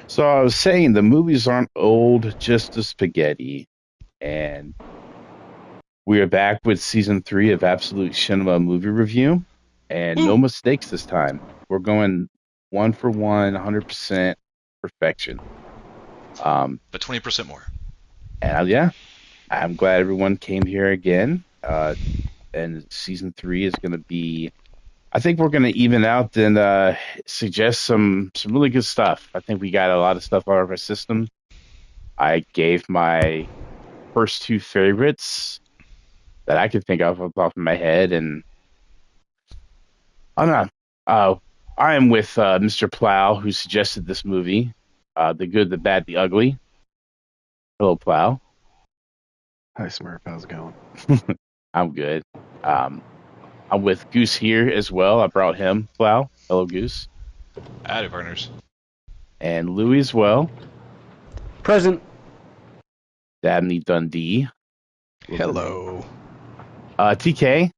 So I was saying the movies aren't old, just the spaghetti. And we are back with season 3 of Absolute Shenema movie review. And no Woo! mistakes this time. We're going one for one, 100% perfection. Um, But 20% more. and yeah, I'm glad everyone came here again. And season 3 is going to be, I think we're going to even out and suggest some really good stuff. I think we got a lot of stuff out of our system. I gave my first two favorites that I could think of off the top of my head, and I don't know. I am with Mr. Plow, who suggested this movie, The Good, the Bad, the Ugly. Hello, Plow. Hi, Smurf. How's it going? I'm good. Um, I'm with Goose here as well. I brought him, Plow. Hello, Goose. Howdy, partners. And Louis as well. Present. Dabney Dundee. Hello. TK,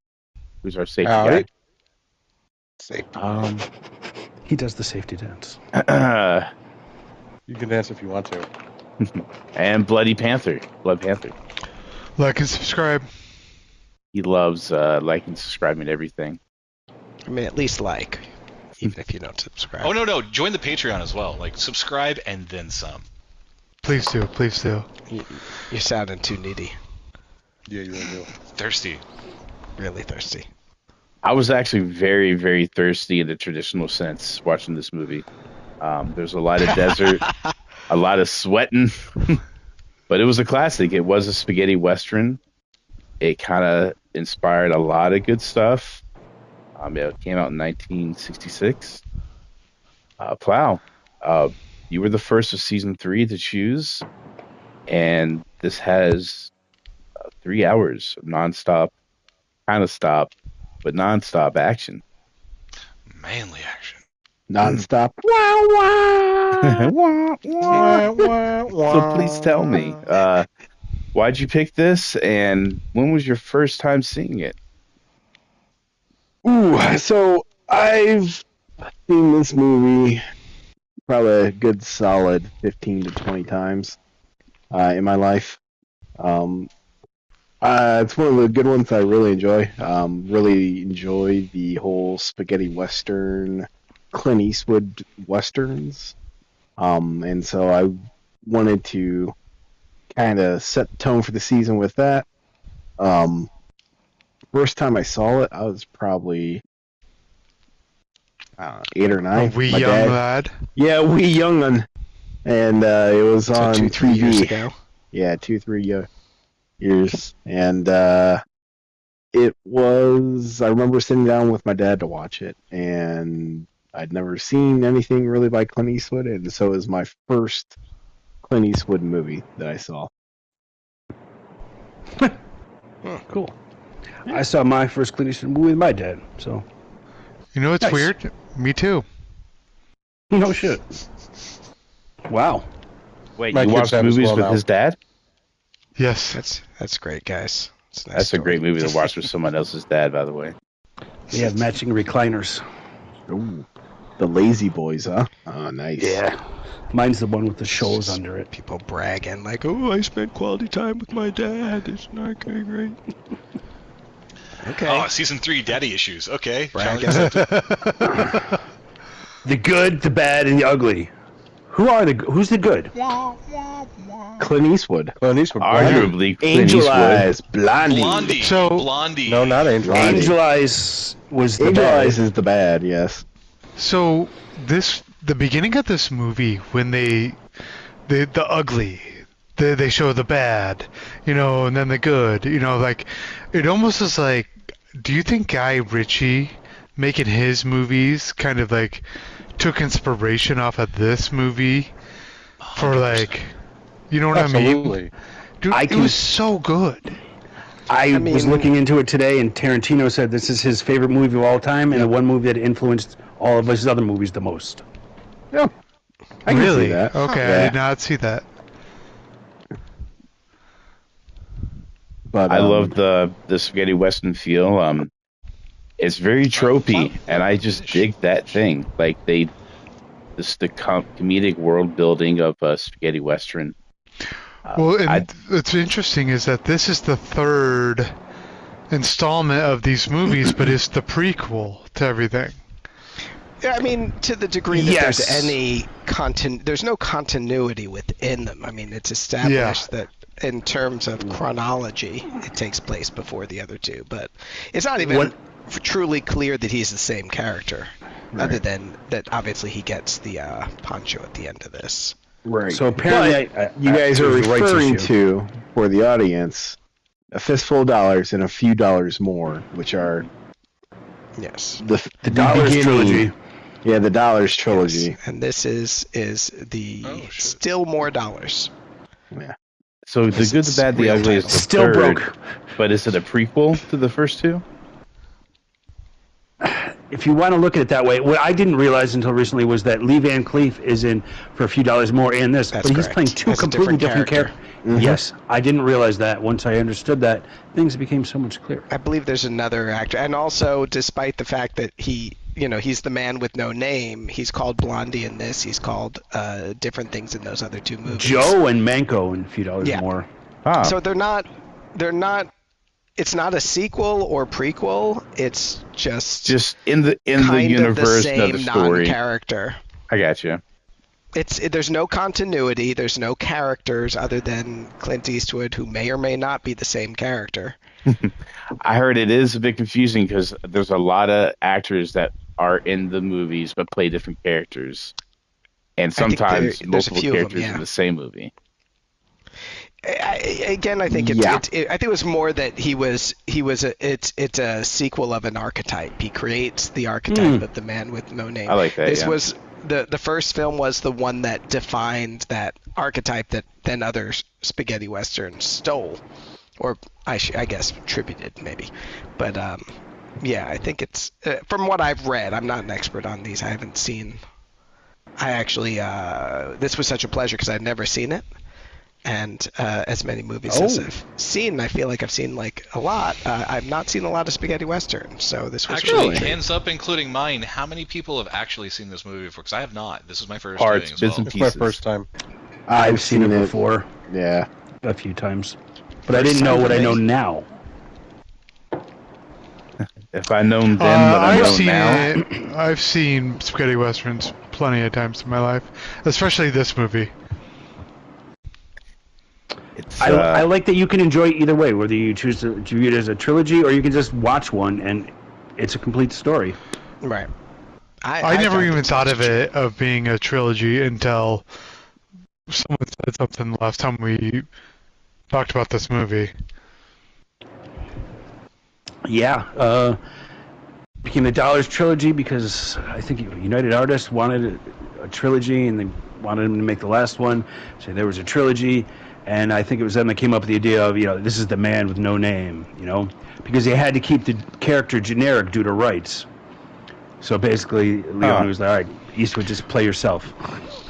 who's our safety Howdy. guy. Safety. He does the safety dance. You can dance if you want to. And Bloody Panther. Blood Panther. Like and subscribe. He loves liking, subscribing to everything. I mean, at least like, even if you don't subscribe. Oh, no. Join the Patreon as well. Like, subscribe and then some. Please do. Please do. You're sounding too needy. Yeah, you really do. Thirsty. Really thirsty. I was actually very, very thirsty in the traditional sense watching this movie. There's a lot of desert, a lot of sweating, but it was a classic. It was a spaghetti western. It kind of inspired a lot of good stuff. It came out in 1966. Plow, you were the first of season 3 to choose, and this has 3 hours of nonstop, kind of stop, but nonstop action. Manly action. Non-stop. Wah, wah. So please tell me, why'd you pick this, and when was your first time seeing it? Ooh, so I've seen this movie probably a good solid 15 to 20 times in my life. It's one of the good ones I really enjoy. Really enjoy the whole spaghetti western, Clint Eastwood westerns. And so I wanted to kind of set the tone for the season with that. First time I saw it, I was probably 8 or A 9. wee My young dad, lad. yeah, wee young un, and it was So on 2-3 years TV. ago. Yeah, 2-3 years, and it was. I remember sitting down with my dad to watch it, and I'd never seen anything really by Clint Eastwood, and so it was my first Clint Eastwood movie that I saw. Cool. I saw my first Clint Eastwood movie with my dad, so You know what's Nice. weird? Me too. no shit. Wow. Wait, My you kids watched have as movies well with now. his dad? Yes. That's great, guys. It's a nice That's a story. great movie to watch with someone else's dad, by the way. We have matching recliners. Ooh, the Lazy Boys, huh? Oh, nice. Yeah. Mine's the one with the shows under it. People bragging like, "Oh, I spent quality time with my dad. It's not okay, great." Okay. Oh, season 3, daddy issues. Okay. Brag. Challenge accepted. The good, the bad, and the ugly. Who's the good? Clint Eastwood. Clint Eastwood. Arguably, Clint Angel Eastwood. Eyes, Blondie. Blondie. So- Blondie. No, not Angel. Blondie. Angel Eyes was the Angel bad. Eyes is the bad, yes. So the beginning of this movie, when the ugly, they show the bad, and then the good, like it almost is like, do you think Guy Ritchie making his movies kind of like took inspiration off of this movie for like, you know what I mean? Absolutely. Dude, I it can- was so good. I mean- was looking into it today, and Tarantino said this is his favorite movie of all time, and the one movie that influenced all of his other movies the most. Yeah. I can Really? see that. Okay, I Yeah. did not see that. But I love the spaghetti western feel. It's very tropey, and I just dig that thing. Like the the comedic world building of spaghetti western. Well, and what's interesting is that this is the third installment of these movies, but it's the prequel to everything. Yeah, I mean, to the degree that Yes. there's any there's no continuity within them. I mean, it's established that in terms of chronology, it takes place before the other two, but it's not even truly clear that he's the same character, other than that obviously he gets the poncho at the end of this. Right. So apparently, You guys are there's a rights referring issue. to, for the audience, A Fistful of Dollars and A Few Dollars More, which are Yes. the Dollars beginning- trilogy. Yeah, the Dollars trilogy. Yes. And this is the Oh, shit. Still More Dollars. Yeah. So the good, the bad, the real ugly is title. the Still third, broke. but is it a prequel to the first two? If you want to look at it that way, what I didn't realize until recently was that Lee Van Cleef is in For a Few Dollars More and this, That's but he's correct. playing two As a completely different different characters. Yes, I didn't realize that. Once I understood that, things became so much clearer. I believe there's another actor, and also despite the fact that he's the man with no name, he's called Blondie in this. He's called different things in those other two movies. Joe and Manco in A Few Dollars Yeah. More. Ah, So they're not. It's not a sequel or prequel. It's just in the kind universe of of the the same story. non-character. I got you. There's no continuity. There's no characters other than Clint Eastwood, who may or may not be the same character. I heard it is a bit confusing because there's a lot of actors that are in the movies but play different characters, and think sometimes there's a multiple few of them, characters yeah. in the same movie. I think Yeah. I think it was more that it's a sequel of an archetype. He creates the archetype of the man with no name. I like that, This yeah. was the first film was the one that defined that archetype that then other spaghetti westerns stole, or I guess attributed maybe. But yeah, I think it's from what I've read. I'm not an expert on these. I haven't seen. I actually this was such a pleasure because I'd never seen it. And as many movies as I've seen, I feel like I've seen like a lot. I've not seen a lot of spaghetti westerns, so this was Actually, really hands up, including mine. How many people have actually seen this movie before? Because I have not. This is my first Parts, viewing as bits well. and It's my pieces. first time. I've seen it before Yeah. a few times, but I didn't know what I know now. If I known then what I I've know seen now, it. I've seen spaghetti westerns plenty of times in my life, especially this movie. it's I like that you can enjoy it either way, whether you choose to view it as a trilogy or you can just watch one and it's a complete story. right. I never found even it thought to of be it of being a trilogy until someone said something the last time we talked about this movie. Yeah, became the Dollars trilogy because I think United Artists wanted a trilogy and they wanted him to make the last one, so there was a trilogy. And I think it was them that came up with the idea of, this is the man with no name, because they had to keep the character generic due to rights. So basically, Leone was like, all right, Eastwood, just play yourself.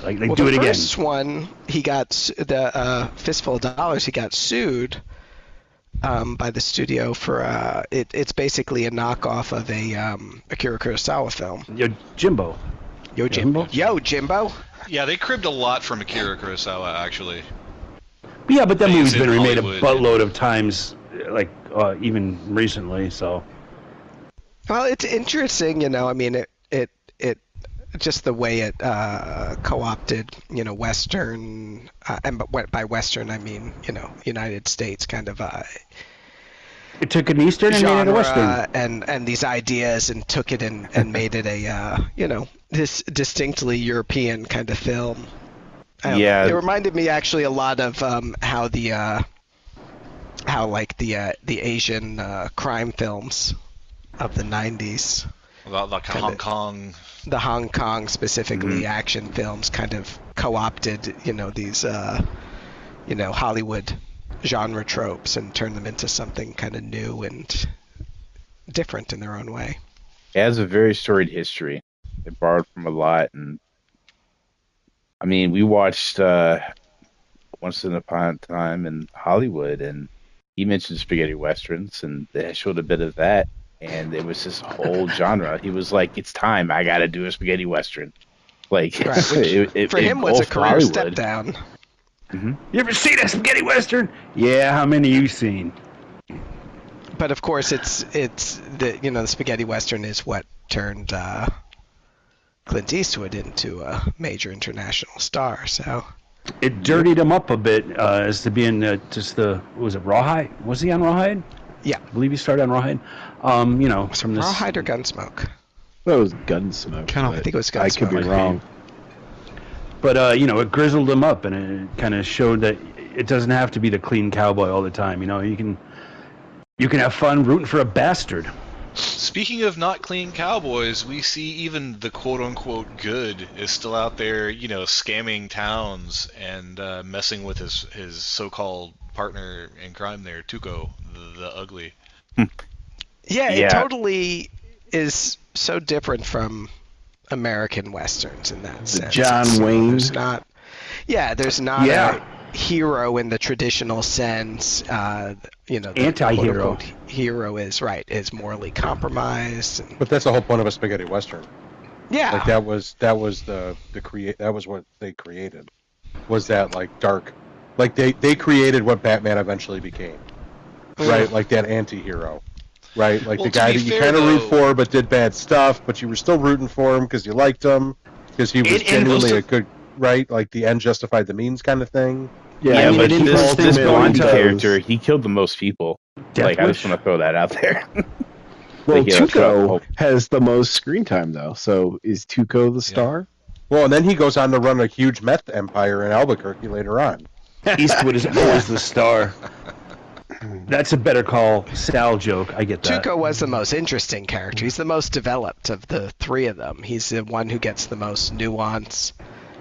Like, Well, do it the again. first one, he got the Fistful of Dollars. He got sued by the studio for it's basically a knockoff of a Akira Kurosawa film. Yo, Jimbo. Yo Jimbo. Yo Jimbo. Yeah, they cribbed a lot from Akira Kurosawa, actually. Yeah, but that Things movie's in been remade a Hollywood. buttload of times, like even recently. So Well, it's interesting, I mean, it just the way it co-opted, Western, and by Western I mean, United States kind of it took an Eastern and made it a Western. and these ideas and took it and made it a this distinctly European kind of film. Yeah. It reminded me actually a lot of how the Asian crime films of the 90s, Like Hong Kong. the Hong Kong specifically action films kind of co-opted, these Hollywood genre tropes and turned them into something kind of new and different in their own way. it has a very storied history. They borrowed from a lot, and I mean, we watched Once Upon a Time in Hollywood, and he mentioned spaghetti westerns, and they showed a bit of that, and it was this whole genre. He was like, "It's time! I got to do a spaghetti western." Like Right, which for him was a career step down. Mm-hmm. You ever seen a spaghetti western? Yeah, how many you seen? But of course, it's the spaghetti western is what turned Clint Eastwood into a major international star. So it dirtied him up a bit as to being was it Rawhide? Was he on Rawhide? Yeah, I believe he started on Rawhide. From this Rawhide or Gunsmoke? That was Gunsmoke. Kinda- but I think it was I could be Gunsmoke. wrong. But it grizzled him up, and it kind of showed that it doesn't have to be the clean cowboy all the time. You can have fun rooting for a bastard. Speaking of not clean cowboys, we see even the quote-unquote good is still out there, scamming towns and messing with his so-called partner in crime there, Tuco, the ugly. Yeah, it totally is so different from American westerns in that sense. John Wayne. There's not a hero in the traditional sense. The Anti-hero. quote-unquote hero is morally compromised. But that's the whole point of a spaghetti western. Yeah, Like that was that was what they created. Was that like dark? Like they created what Batman eventually became, right? Like that anti-hero, right? Like Well, the guy to that be you fair, kind of root though- for but did bad stuff, but you were still rooting for him because you liked him because he was And genuinely also- a good, right? Like the end justified the means kind of thing. Yeah, but he this ultimately Blondie does- character, he killed the most people. Like, I just Deathwish? want to throw that out there. Well, Like, yeah, Tuco has the most screen time, though. So is Tuco the star? Well, and then he goes on to run a huge meth empire in Albuquerque later on. Eastwood is always the star. That's a Better Call Sal joke. I get that. Tuco was the most interesting character. He's the most developed of the three of them. He's the one who gets the most nuance.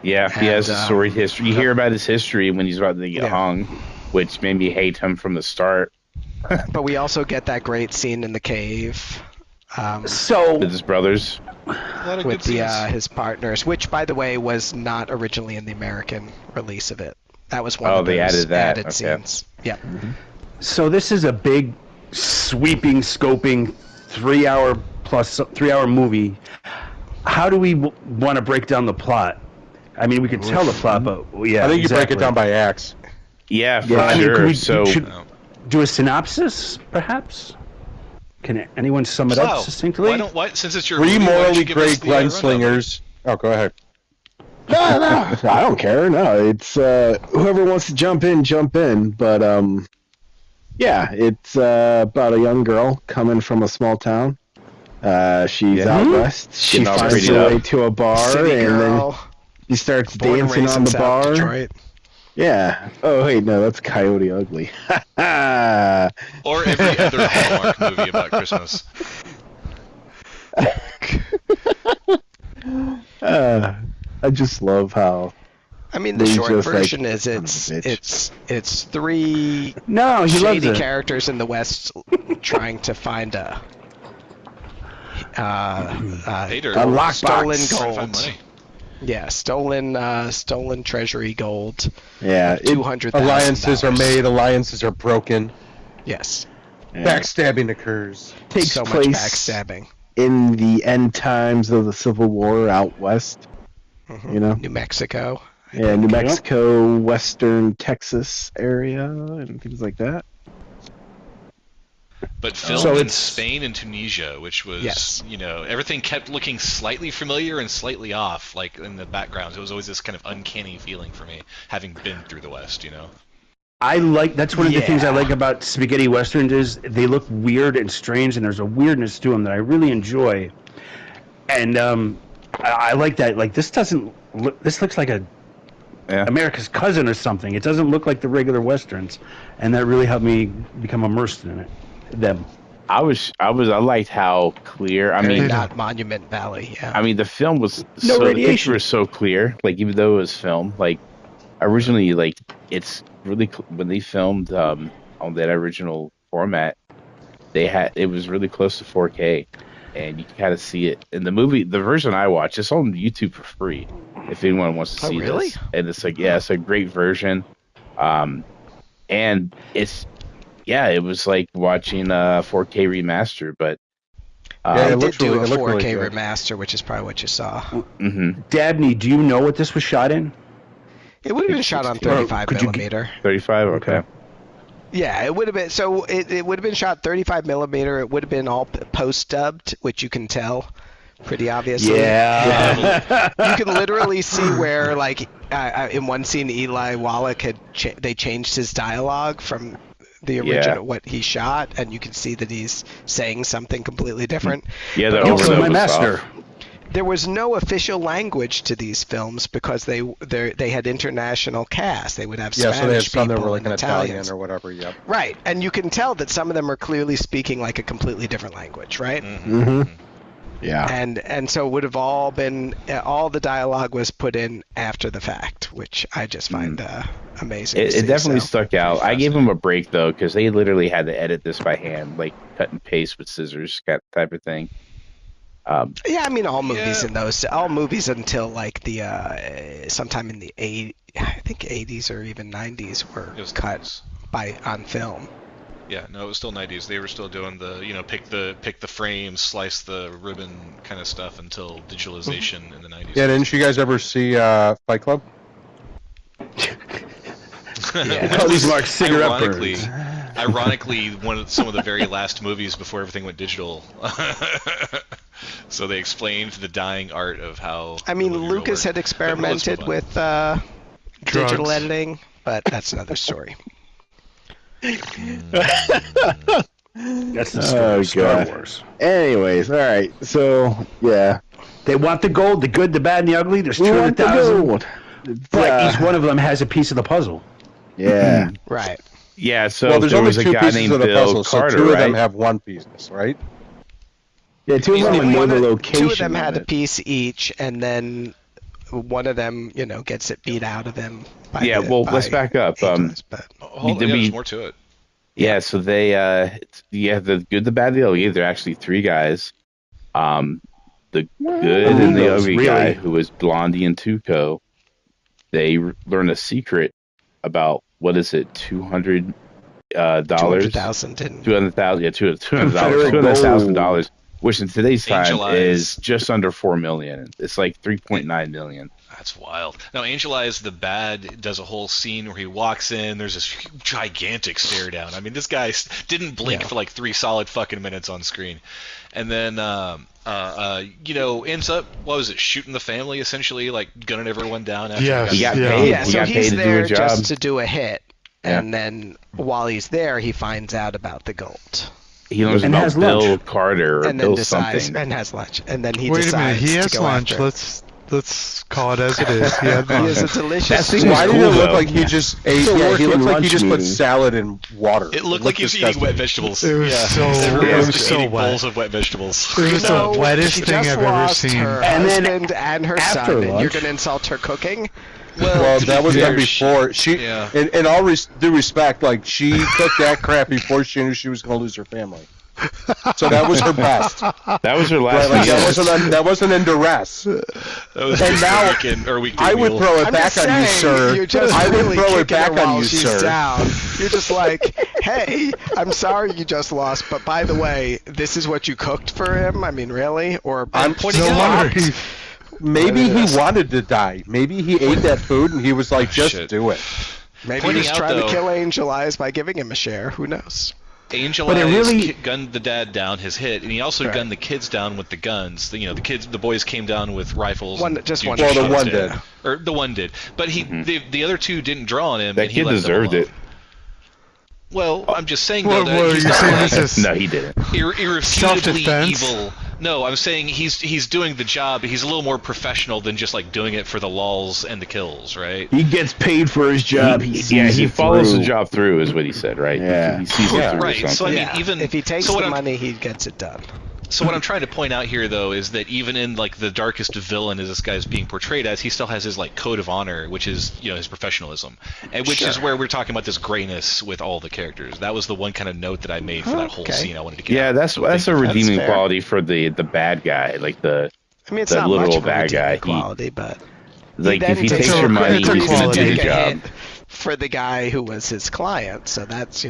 Yeah, he has a And, storied history. You hear about his history when he's about to get hung, which made me hate him from the start. But we also get that great scene in the cave So With his brothers. A lot of with good scenes. his partners, which, by the way, was not originally in the American release of it. That was one Oh, of they those added that. Okay. scenes. Yeah. So this is a big, sweeping, scoping, 3 hour movie. How do we want to break down the plot? I mean, we could tell the plot, but yeah, I think you break exactly. it down by acts. Yeah, for Yeah, sure. Could we So, should do a synopsis, perhaps? Can anyone sum it up Wow. succinctly? Since it's your Three movie, why don't morally you give us great the, rundown? gunslingers. Oh, go ahead. No, I don't care. No, it's whoever wants to jump in. But yeah, it's about a young girl coming from a small town. She's out west. She Getting all finds prettied her up. way to a bar, City and then girl, she starts born and dancing raised on in the South bar. Detroit. Yeah. Oh wait, no, that's Coyote Ugly. Or every other Hallmark movie about Christmas. I just love how. I mean, the He's short just like, version is "Son of a bitch." it's three No, he loves shady it. characters in the West trying to find a Hater. A lockbox. stolen Trying to find gold. money. Yeah, stolen treasury gold. Yeah, $200,000. Alliances are made, alliances are broken, Yes, backstabbing occurs. takes so much place backstabbing. in the end times of the Civil War out west. Mhm. You know, New Mexico. yeah, New Mexico, western Texas area, and things like that. But filmed So in it's- Spain and Tunisia, which was, Yes. everything kept looking slightly familiar and slightly off, like in the background. It was always this kind of uncanny feeling for me, having been through the West, That's one of the things I Yeah. like about spaghetti westerns is they look weird and strange, and there's a weirdness to them that I really enjoy. And I like that. Like this doesn't look. This looks like a Yeah. America's Cousin or something. It doesn't look like the regular westerns, and that really helped me become immersed in it. Them. I liked how clear. I Very mean, not Monument Valley. Yeah. I mean, the film was No the radiation. picture was so clear. Like, even though it was filmed, like originally, like it's really when they filmed on that original format, it was really close to 4K, and you can kind of see it in the movie. The version I watched, it's on YouTube for free. If anyone wants to Oh, see really? this, and it's like, yeah, it's a great version, and it was like watching a 4K remaster, but Yeah, They it did looks do really- a it looked really 4K good. remaster, which is probably what you saw. Dabney, do you know what this was shot in? It would have been shot on 35 Could you millimeter. 35. Okay. Yeah, it would have been. So it would have been shot 35 millimeter. It would have been all post dubbed, which you can tell pretty obviously. Yeah. You can literally see where, like, in one scene, Eli Wallach they changed his dialogue from the original what he shot, and you can see that he's saying something completely different. Yeah, But the You also, killed overdub my was master. off. there was no official language to these films because they had international cast. They would have Yeah, Spanish so they had some that people were like and an Italian Italians. or whatever. Yep. Right, and you can tell that some of them are clearly speaking like a completely different language, right? Mm-hmm. Yeah. And so it would have all been all the dialogue was put in after the fact, which I just find amazing. It definitely stuck out. I gave them a break though, because they literally had to edit this by hand, like cut and paste with scissors, type of thing. Yeah, I mean all movies all movies until like the sometime in the I think 80s or even 90s were cut on film. Yeah, no, it was still 90s. They were still doing the, pick the frame, slice the ribbon kind of stuff until digitalization in the 90s. Yeah, didn't you guys ever see Fight Club? Yeah. All these Mark cigarette ironically, burns. ironically, some of the very last movies before everything went digital. So they explained the dying art of how. I mean, the movie reel Lucas worked. had But let's experimented move on. with digital editing, but that's another story. That's the story of Star Wars. Anyways, all right. So yeah, They want the gold, the good, the bad, and the ugly. There's we want the 200,000. gold. But each one of them has a piece of the puzzle. Yeah. Right. Yeah, so Well, there's there only was a two guy pieces named of the Bill puzzle, Carter, so two of them right? have one piece, right? Yeah, two of them Maybe know the two location. of them had of a it. piece each, and then one of them, gets it beat out of him. Yeah, well, let's back up. But Hold on, Did there's we- more to it. Yeah, so they the good, the bad, the ugly. They're actually three guys. The good and the Those, ugly really? guy, who was Blondie and Tuco, they learn a secret about what is it, $200 $200,000 didn't. $200,000, yeah, $200,000, Confederate $200,000, which in today's time Angel Eyes. is just under $4 million. It's like $3.9 million. That's wild. Now, Angel Eyes the Bad does a whole scene where he walks in. There's this gigantic stare down. I mean, this guy didn't blink for like 3 solid fucking minutes on screen, and then ends up shooting the family essentially, like gunning everyone down. After Yes, He got yeah. paid. Yeah, He so got he's paid to do there a job. just to do a hit, and then while he's there, he finds out about the gold, He learns And about has Bill lunch. Carter or and then Bill decides something. and has lunch, and then he Wait a minute, decides he has to go lunch. after. Let's call it as it is. He had He has lunch. a delicious. That Why It's did cool, it look though. like he just ate? It's a Yeah, he working looked like he lunch just put meeting. salad in water. It looked like he was eating disgusting. wet vegetables. It was so Everyone it was was just so eating wet. bowls of wet vegetables. It was No, the wettest she thing just I've ever lost seen. Her And then husband and her after son, and you're lunch- going to insult her cooking? Well, that was done fair, before. She, yeah. in all due respect, like she cooked that crap before she knew she was going to lose her family. So that was her best. Right, That was her last like meal. that wasn't in duress. That was And just now, a weekend or weekday I would meal. throw it I'm back just on you, saying, sir. You're just I would really throw it kicking back her while on you, she's sir. down. You're just like, hey, I'm sorry you just lost, but by the way, this is what you cooked for him? I mean, really? Or I'm pointing No out- wonder he. Maybe he wanted to die. Maybe he ate that food and he was like, just Shit. do it. maybe he Pointing was out, trying though- to kill Angel Eyes by giving him a share. Who knows? Angel But it Eyes really- gunned the dad down, his hit, and he also Right. gunned the kids down with the guns. The boys came down with rifles. One- and just dude one just Well, the shot one his dad. did. Or the one did, but the other two didn't draw on him. That and he kid left them deserved alone. it. Well, I'm just saying What, though that what, he's you not saying like this is No, he didn't. irrefutably Self-defense? evil. No, I'm saying he's doing the job. He's a little more professional than just like doing it for the lulls and the kills, right? He gets paid for his job. He sees He it follows through. the job through, is what he said, right? Yeah. He sees it through or Right. So I something. mean, even if he takes so what the I'm- money, he gets it done. So what I'm trying to point out here, though, is that even in like the darkest of villain as this guy is being portrayed as, he still has his like code of honor, which is his professionalism, and which is where we're talking about this grayness with all the characters. That was the one kind of note that I made for that whole Okay. scene. I wanted to get. Yeah, out. that's a That's redeeming fair. quality for the bad guy, like the I mean, it's The not much literal of a bad guy, redeeming he- quality, but like then if he takes takes a- your money, it's a he's gonna quality. do take the a job. hit for the guy who was his client. So that's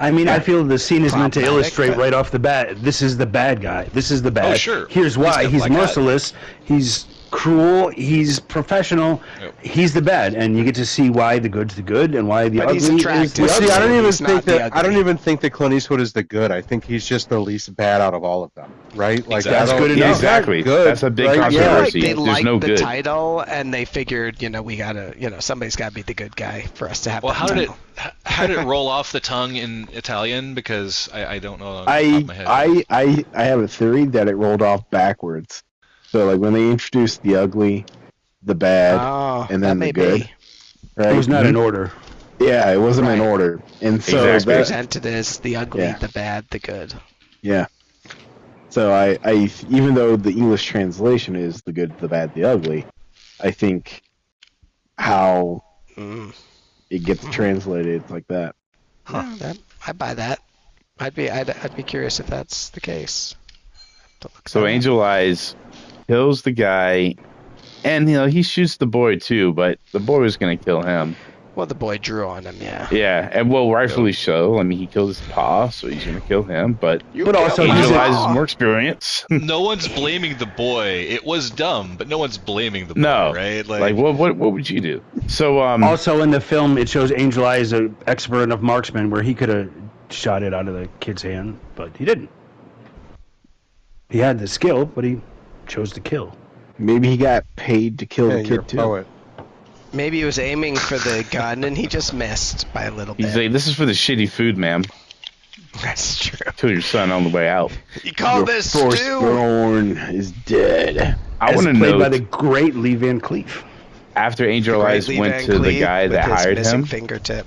I mean, I feel the scene is meant to Problematic, illustrate but- right off the bat. This is the bad guy. This is the bad. Oh, sure. Here's why. the He's black hat. merciless. He's cruel. He's professional. Yep. He's the bad, and you get to see why the good's the good and why the But he's ugly is attractive. the Well, see, ugly. I don't even He's not think the that. I don't ugly. even think that Clint Eastwood is the good. I think he's just the least bad out of all of them, right? Like Exactly. I That's don't- good he's enough. not Exactly. Good, That's a big right? I feel like controversy. they There's liked no the good. title, and they figured, we gotta, somebody's gotta be the good guy for us to have. Well, that how did title. how did it roll off the tongue in Italian? Because I don't know on the top of my head. I have a theory that it rolled off backwards. So like when they introduced the ugly, the bad, Oh, and that then may the good. be. Right? It was not in order. Yeah, it wasn't in Right. order, and so Exactly. that, Presented as the ugly, Yeah. the bad, the good. yeah. So I even though the English translation is the good, the bad, the ugly, I think how Mm. it gets translated like that. Yeah, I buy that. I'd be curious if that's the case. To look So that up. Angel Eyes kills the guy, and he shoots the boy too, but the boy was gonna kill him. Well, the boy drew on him, yeah. Yeah, and well, rightfully so. I mean, he killed his pa, so he's gonna kill him. But But also, he's Angel a- Eyes is more experience. No one's blaming the boy. It was dumb, but no one's blaming the boy, No, right? like what would you do? So Also, in the film, it shows Angel Eye as an expert enough marksman where he could have shot it out of the kid's hand, but he didn't. He had the skill, but he chose to kill. Maybe he got paid to kill Yeah, the you're a kid too. poet. Maybe he was aiming for the gun and he just missed by a little bit. he's like, "This is for the shitty food, ma'am. That's true. Kill your son on the way out." You call Your this stew? firstborn is dead. I As want to played by know the great Lee Van Cleef. after Angel Eyes Lee went Van to the Cleef guy with that his hired missing him. fingertip.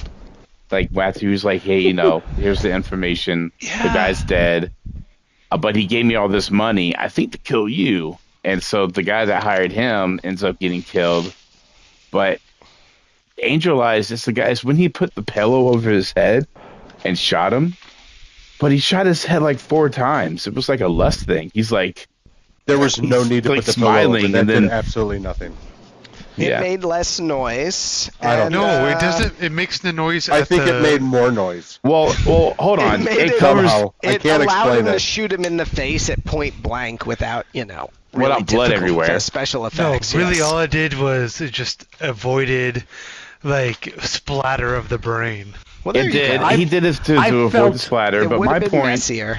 Like Matthew was like, "Hey, here's the information. The guy's dead, but he gave me all this money. I think to kill you." And so the guy that hired him ends up getting killed. But Angel Eyes, it's the guys when he put the pillow over his head and shot him. But he shot his head like 4 times. It was like a lust thing. He's like, There was no need to like put the smiling, pillow over. That and then- did absolutely nothing. It yeah. made less noise. I don't and, No, it doesn't. It makes the noise. I at think the, it made more noise. Well, hold on. made It it- covers Somehow. I It can't allowed explain him to it. shoot him in the face at point blank without, really Without blood difficult everywhere. special No, effects. really, yes. all it did was it just avoided like splatter of the brain. Well, there it you did. go. He did it to I avoid felt the splatter. It But would my have been point, messier.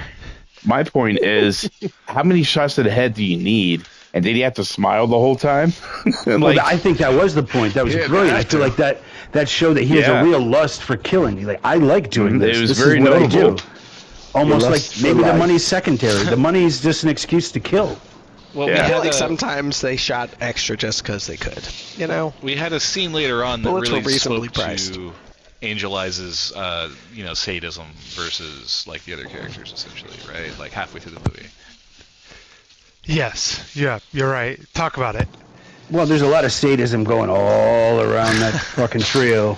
my point is, how many shots to the head do you need? And did he have to smile the whole time? And Well, like, I think that was the point. That was Yeah, brilliant. I that feel like that showed that he has Yeah. a real lust for killing. He's like, I like doing Mhm. this. It was this very is what I notable. do. Almost He like lusts for maybe the life. money's secondary. The money's just an excuse to kill. Well, Yeah. we I feel had like a, sometimes they shot extra just because they could. we had a scene later on that Bullets were really reasonably spoke priced. to Angel Eyes' sadism versus like the other characters, essentially, right? Like halfway through the movie. Yes, yeah, you're right. Talk about it. Well, there's a lot of sadism going all around that fucking trio.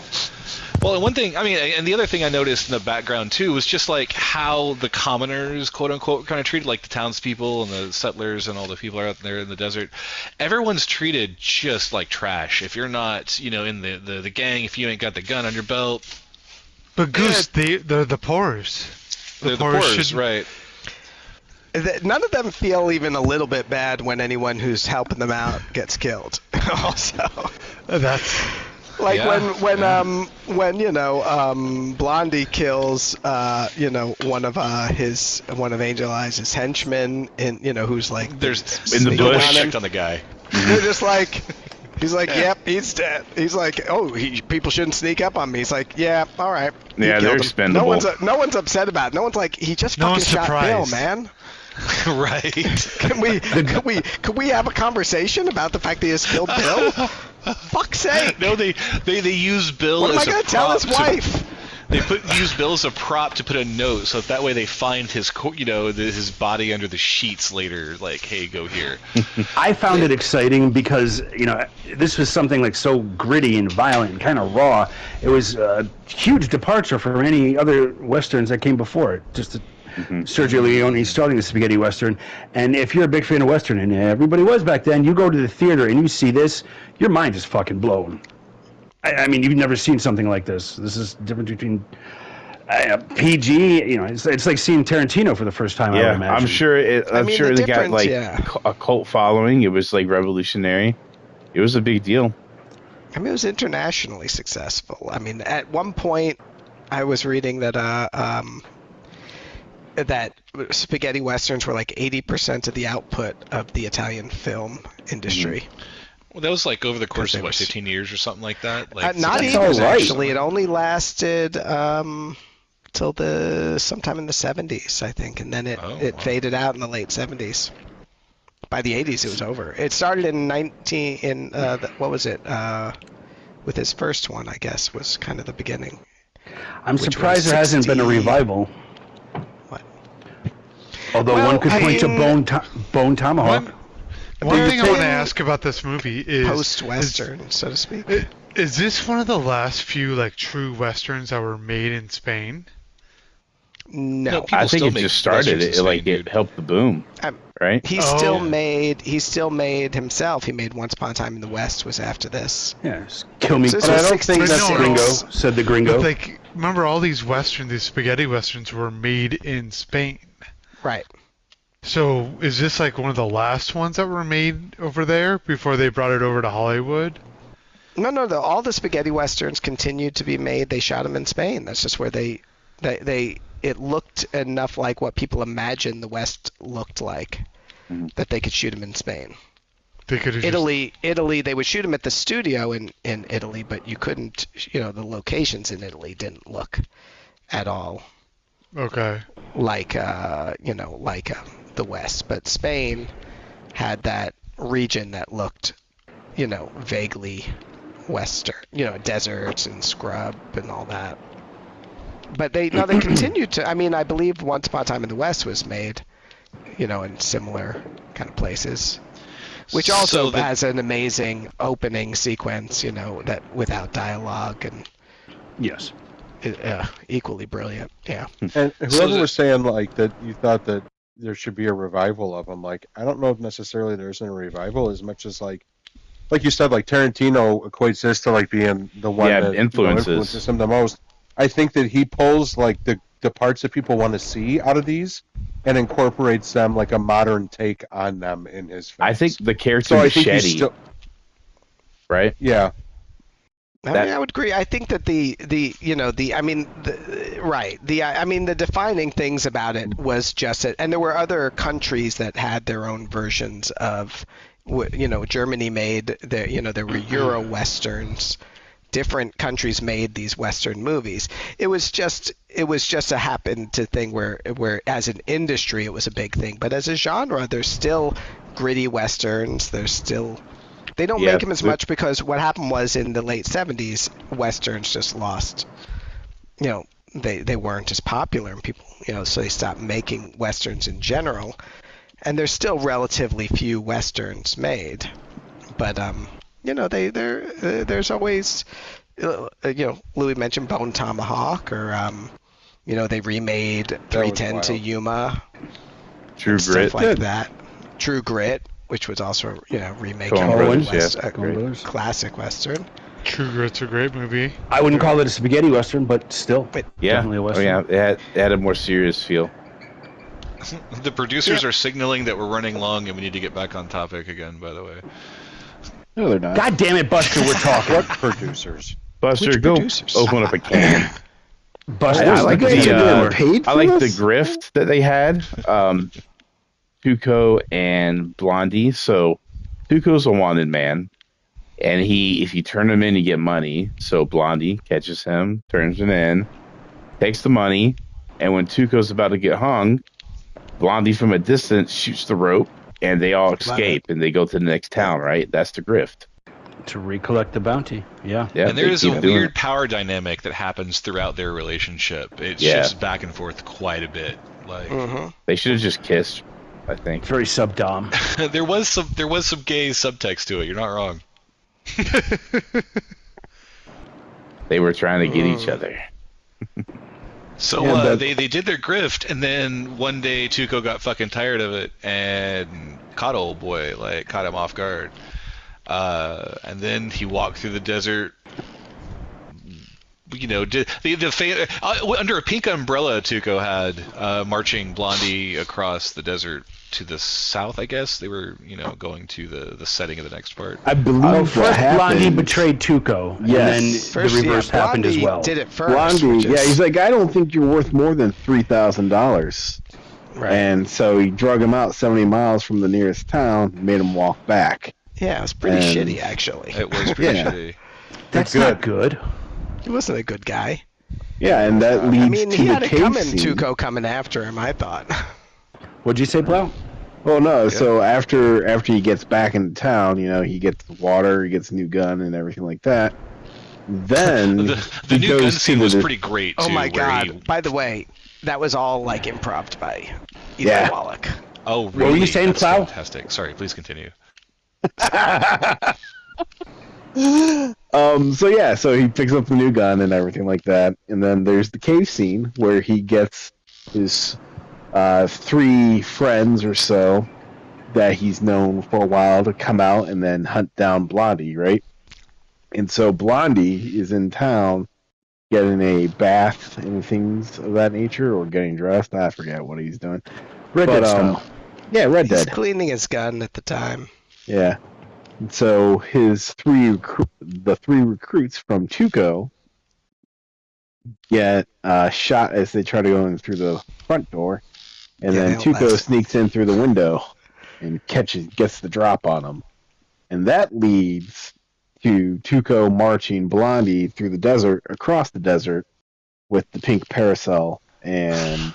Well, and one thing, and the other thing I noticed in the background too was just like how the commoners, quote unquote, kind of treated, like the townspeople and the settlers and all the people out there in the desert. Everyone's treated just like trash. If you're not, in the gang, if you ain't got the gun on your belt, But Goose, the poors. they're the poorers, should- right? None of them feel even a little bit bad when anyone who's helping them out gets killed. Also, That's like Yeah, when Blondie kills one of Angel Eyes' henchmen, and who's like There's In the nobody bush. checked on the guy. they're just like. He's like, yep, he's dead. He's like, oh, people shouldn't sneak up on me. He's like, yeah, all right. You Yeah, killed they're him. expendable. No one's upset about it. No one's like, he just No fucking one's shot Bill, surprised. man. Right. Could we have a conversation about the fact that he has killed Bill? Fuck's sake! No, they use Bill What am I as a gonna tell prop his wife? They use Bill as a prop to put a note, so that way they find his his body under the sheets later. Like, hey, go here. I found it exciting because this was something like so gritty and violent and kind of raw. It was a huge departure from any other westerns that came before it. Just Sergio Leone starting the spaghetti western, and if you're a big fan of western, and everybody was back then, you go to the theater and you see this, your mind is fucking blown. I mean, you've never seen something like this. This is different between PG. It's like seeing Tarantino for the first time. I would Yeah, imagine. I'm sure. I I'm mean, sure the they got difference, like yeah. a cult following. It was like revolutionary. It was a big deal. I mean, it was internationally successful. I mean, at one point, I was reading that that spaghetti westerns were like 80% of the output of the Italian film industry. Well, that was like over the course of Because what, they 15 years or something like that. Like not That's even all right. actually. It only lasted till sometime in the 70s, I think, and then it Wow. faded out in the late 70s. By the 80s, it was over. It started in what was it? With his first one, I guess, was kind of the beginning. I'm which surprised was there hasn't been a 60 revival. What? Although Well, one could point to Bone Tomahawk. One thing I want to been ask about this movie is Post-Western, so to speak. Is this one of the last few like true westerns that were made in Spain? No. People I think still it make just started. westerns in It like Spain, it dude. helped the boom, right? He Oh. still made himself. He made Once Upon a Time in the West was after this. Yes. Kill me, So this But I was don't think 60s. that's No, no. Gringo, said the Gringo. But, like, remember all these westerns, these spaghetti westerns were made in Spain. Right. So is this like one of the last ones that were made over there before they brought it over to Hollywood? No, all the spaghetti westerns continued to be made. They shot them in Spain. That's just where it looked enough like what people imagined the West looked like that they could shoot them in Spain. They could have Italy, they would shoot them at the studio in Italy, but you couldn't, the locations in Italy didn't look at all Okay. like, the West. But Spain had that region that looked, vaguely Western, deserts and scrub and all that. But they continued to. I mean, I believe Once Upon a Time in the West was made, in similar kind of places, which also has an amazing opening sequence, that without dialogue and Yes. equally brilliant. Yeah. And whoever was saying like that, you thought that there should be a revival of them. Like, I don't know if necessarily there isn't a revival as much as like you said, like Tarantino equates this to like being the one that influences him the most. I think that he pulls like the parts that people want to see out of these and incorporates them like a modern take on them in his films. I think the character so. I think he's Machete, still, right? yeah. I would agree. I think that the defining things about it was just it, and there were other countries that had their own versions of, Germany made there were Euro westerns. Different countries made these Western movies. It was just a happened to thing where as an industry it was a big thing, but as a genre, there's still gritty Westerns. They don't make them as much because what happened was in the late 70s, Westerns just lost. They weren't as popular, and people, so they stopped making Westerns in general. And there's still relatively few Westerns made, but there's always, Louis mentioned Bone Tomahawk, or they remade 310 to Yuma, True stuff Grit, like that. True Grit, which was also remake Coen of Brothers, a Brothers. classic Western. True Grit's a great movie. I wouldn't call it a spaghetti western, but still, definitely a western. Oh, yeah, it had a more serious feel. The producers are signaling that we're running long and we need to get back on topic again, by the way. No, they're not. God damn it, Buster, we're talking. What producers? Buster, Which go producers? open up a can. Buster, I like you guys are getting paid for I like the this? grift that they had. Tuco and Blondie. So Tuco's a wanted man, and if you turn him in, you get money. So Blondie catches him, turns him in, takes the money, and when Tuco's about to get hung, Blondie from a distance shoots the rope, and they all escape, and they go to the next town. Right? That's the grift. To recollect the bounty. Yeah. Yeah, And there they is a keep doing weird it. power dynamic that happens throughout their relationship. It Yeah. shifts back and forth quite a bit. Like They should have just kissed. I think. Very sub-dom. there was some gay subtext to it. You're not wrong. They were trying to get each other. So Yeah, but- they did their grift, and then one day Tuco got fucking tired of it and caught old boy, like caught him off guard. And then he walked through the desert, under a pink umbrella, Tuco had marching Blondie across the desert to the south. I guess they were, going to the setting of the next part. I believe what First, Blondie happened. betrayed Tuco, Yes. and then First, the reverse happened as Blondie well. did it first. Blondie, which is- he's like, I don't think you're worth more than $3,000. Right. And so he drug him out 70 miles from the nearest town, made him walk back. Yeah, it was pretty And- shitty, actually. It was pretty Yeah. shitty. That's not good. He wasn't a good guy. Yeah, and that leads I mean, to he the had it cave coming, scene. Tuco coming after him, I thought. What'd you say, Plow? Oh no! So after he gets back into town, he gets the water, he gets a new gun, and everything like that. Then The he new gun goes scene to was the- pretty great, Oh too. my where god. he- By the way, that was all, improv by Eli Yeah. Wallach. Oh, really? were you saying, That's Plow? fantastic. Sorry, please continue. So he picks up the new gun and everything like that, and then there's the cave scene where he gets his 3 friends or so that he's known for a while to come out and then hunt down Blondie, right? And so Blondie is in town getting a bath and things of that nature, or getting dressed. I forget what he's doing. Red Dead style. Yeah, Red He's Dead. cleaning his gun at the time. Yeah. And so the 3 recruits from Tuco get shot as they try to go in through the front door, and Yeah, then they don't Tuco last. sneaks in through the window and gets the drop on them, and that leads to Tuco marching Blondie through the desert, across the desert, with the pink parasol and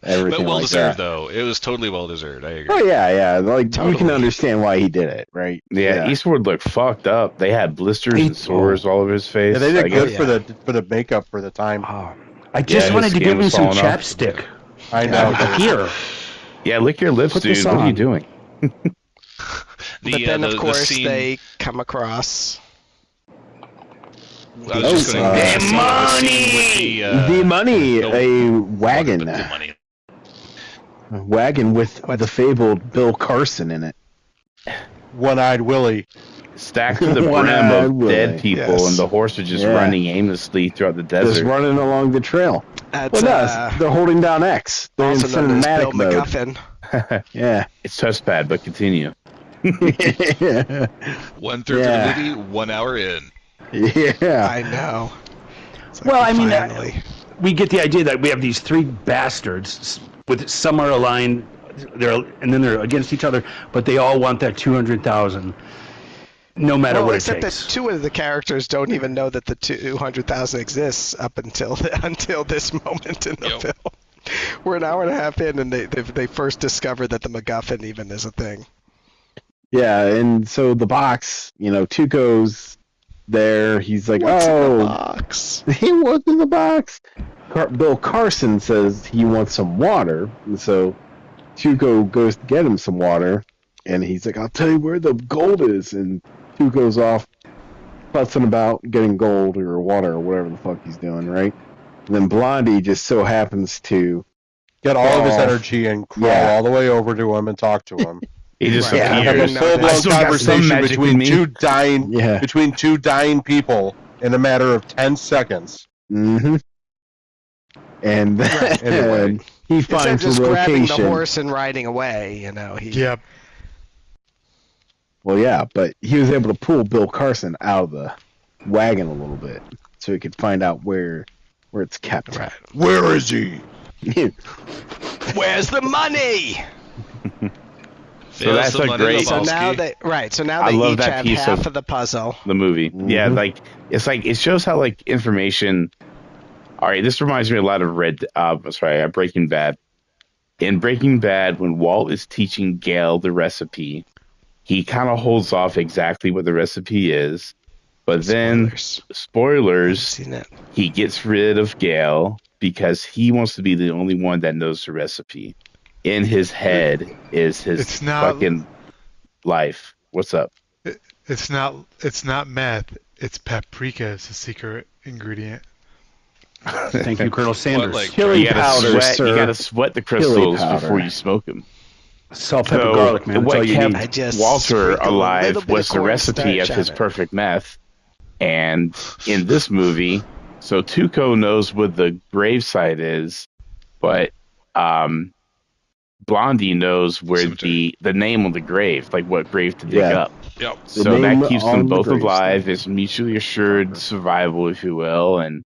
everything But well like deserved, that. though. It was totally well deserved. I agree. Oh yeah, like you can Totally. understand why he did it, right? Yeah, Eastwood looked fucked up. They had blisters and sores all over his face. Yeah, they I did guess- good for the makeup for the time. I just his wanted to skin give him was some falling off. chapstick. I know. Here. Yeah, lick your lips, Put dude. this What are you on. doing? But then, of the course, scene, they come across. I was just going Oh, to money. The money, no, a wagon, The money. a wagon with the fabled Bill Carson in it. One-eyed Willie. Stacked to the One brim eyed of Willie. dead people, Yes. and the horse are just Yeah. running aimlessly throughout the Just desert. running along the trail. That's, Well, no, they're holding down X. They're in also known as Bill cinematic mode. McGuffin. Yeah. It's touchpad, but continue. yeah. 1/3 Yeah. of the movie, 1 hour in. Yeah. I know. It's like Well, I mean, finally. we get the idea that we have these 3 bastards with some are aligned, and then they're against each other, but they all want that 200,000, no matter Well, what it except takes. that 2 of the characters don't even know that the 200,000 exists up until this moment in the Yep. film. We're an hour and a half in, and they first discover that the MacGuffin even is a thing. Yeah, and so the box, Tuco's there. He's like, What's in the oh, box? he was in the box. Bill Carson says he wants some water, and so Tuco goes to get him some water, and he's like, I'll tell you where the gold is, and Tuco's off fussing about getting gold or water or whatever the fuck he's doing, right? And then Blondie just so happens to Get all of his Oh. energy and crawl Yeah. all the way over to him and talk to him. He just Right. Have a appears. Yeah. full-blown I still got some conversation magic in between me. two dying people in a matter of 10 seconds. mm-hmm. And then Anyway. he Instead of finds just the grabbing location. the horse and riding away, he. Yep. Well, yeah, but he was able to pull Bill Carson out of the wagon a little bit, so he could find out where it's kept. Right. Where is he? Where's the money? So that's a great- So now I they love each that have piece half of- of the puzzle. The movie. Yeah, Mhm. it shows how information. All right, this reminds me a lot of Breaking Bad. In Breaking Bad, when Walt is teaching Gale the recipe, he kind of holds off exactly what the recipe is, but then spoilers, Seen it. he gets rid of Gale because he wants to be the only one that knows the recipe. In his head is his It's not- fucking life. What's up? It's not meth. It's paprika is the secret ingredient. Thank you, Colonel Sanders. like- Chili You gotta powder, sweat. sir. You gotta sweat the Chili crystals powder. before you smoke them. Salt, pepper, garlic, man. That's what all you kept need. I just Walter sprinkle a alive little bit was of the recipe cornstarch of his on it. perfect meth, And in this movie, so Tuco knows what the gravesite is, but Blondie knows where Cemetery. the name on the grave, like what grave to dig Yeah. up. Yep. So name that keeps them on the both alive. gravestone. It's mutually assured survival, if you will, and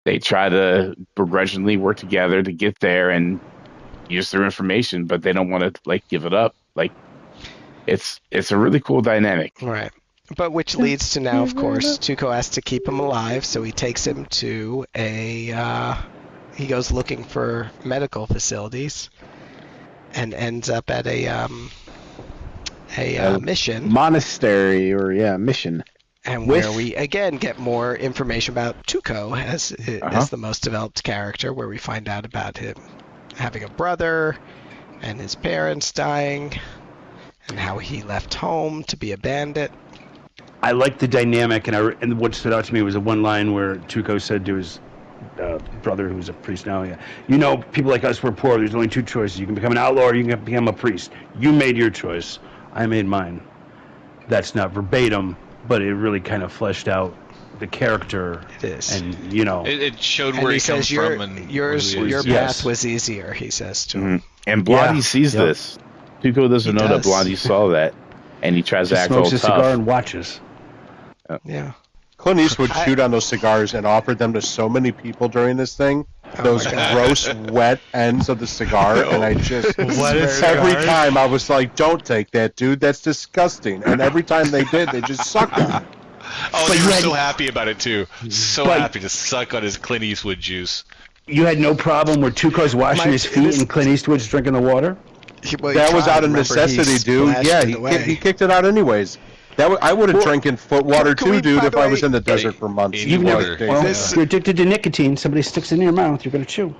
they try to begrudgingly work together to get there and use their information, but they don't want to like give it up. Like it's a really cool dynamic. Right. But which leads to now, of course, Tuco has to keep him alive, so he takes him to he goes looking for medical facilities and ends up at a mission. Monastery or mission. And where we again get more information about Tuco as the most developed character, where we find out about him having a brother and his parents dying and how he left home to be a bandit. I like the dynamic, and what stood out to me was a one line where Tuco said to his brother, who's a priest now, people like us, we're poor. There's only two choices. You can become an outlaw or you can become a priest. You made your choice. I made mine. That's not verbatim, but it really kind of fleshed out the character. It is. And, It showed And where he he comes says, your from. path Yes. was easier, he says to him. Mhm. And Blondie Yeah. sees Yep. this. Tuco doesn't He know does. that Blondie saw that, and he tries to just act all smokes a cigar tough. and watches. Yeah. Clint Eastwood chewed on those cigars and offered them to so many people during this thing. Those my God. gross, wet ends of the cigar, and I just What is every cigars? time I was like, "Don't take that, dude. That's disgusting." And every time they did, they just sucked it. Oh, But they you were had- so happy about it too. So But- happy to suck on his Clint Eastwood juice. You had no problem where Tuco's washing Mike, his feet this- and Clint Eastwood's drinking the water? That was out of necessity, dude. Yeah, he kicked it out anyways. I would have drinking foot water can we, too, dude, by if the I way- was in the desert for months. You've never- Days. Well, This- if you're addicted to nicotine, somebody sticks it in your mouth, you're going to chew.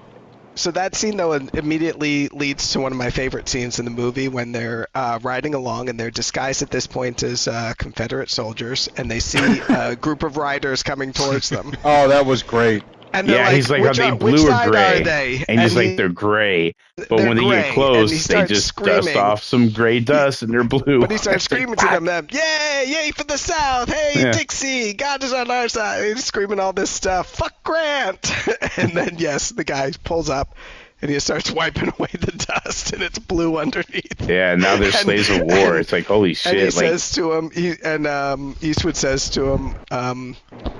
So that scene, though, immediately leads to one of my favorite scenes in the movie when they're riding along and they're disguised at this point as Confederate soldiers, and they see a group of riders coming towards them. Oh, that was great. And they're Yeah, like, he's like, which are they which blue or side gray? are they? And he's like, he- they're gray. But they're when they gray, get and close, he they starts just dust screaming. off some gray dust, and they're blue. But he starts It's like, screaming to "What?" them, yay, yay for the South, hey, Yeah. Dixie, God is on our side. He's screaming all this stuff, fuck Grant. And then, yes, the guy pulls up, and he starts wiping away the dust, and it's blue underneath. Yeah, now they're slaves of war. It's like, holy shit. And he like, says to him, Eastwood says to him,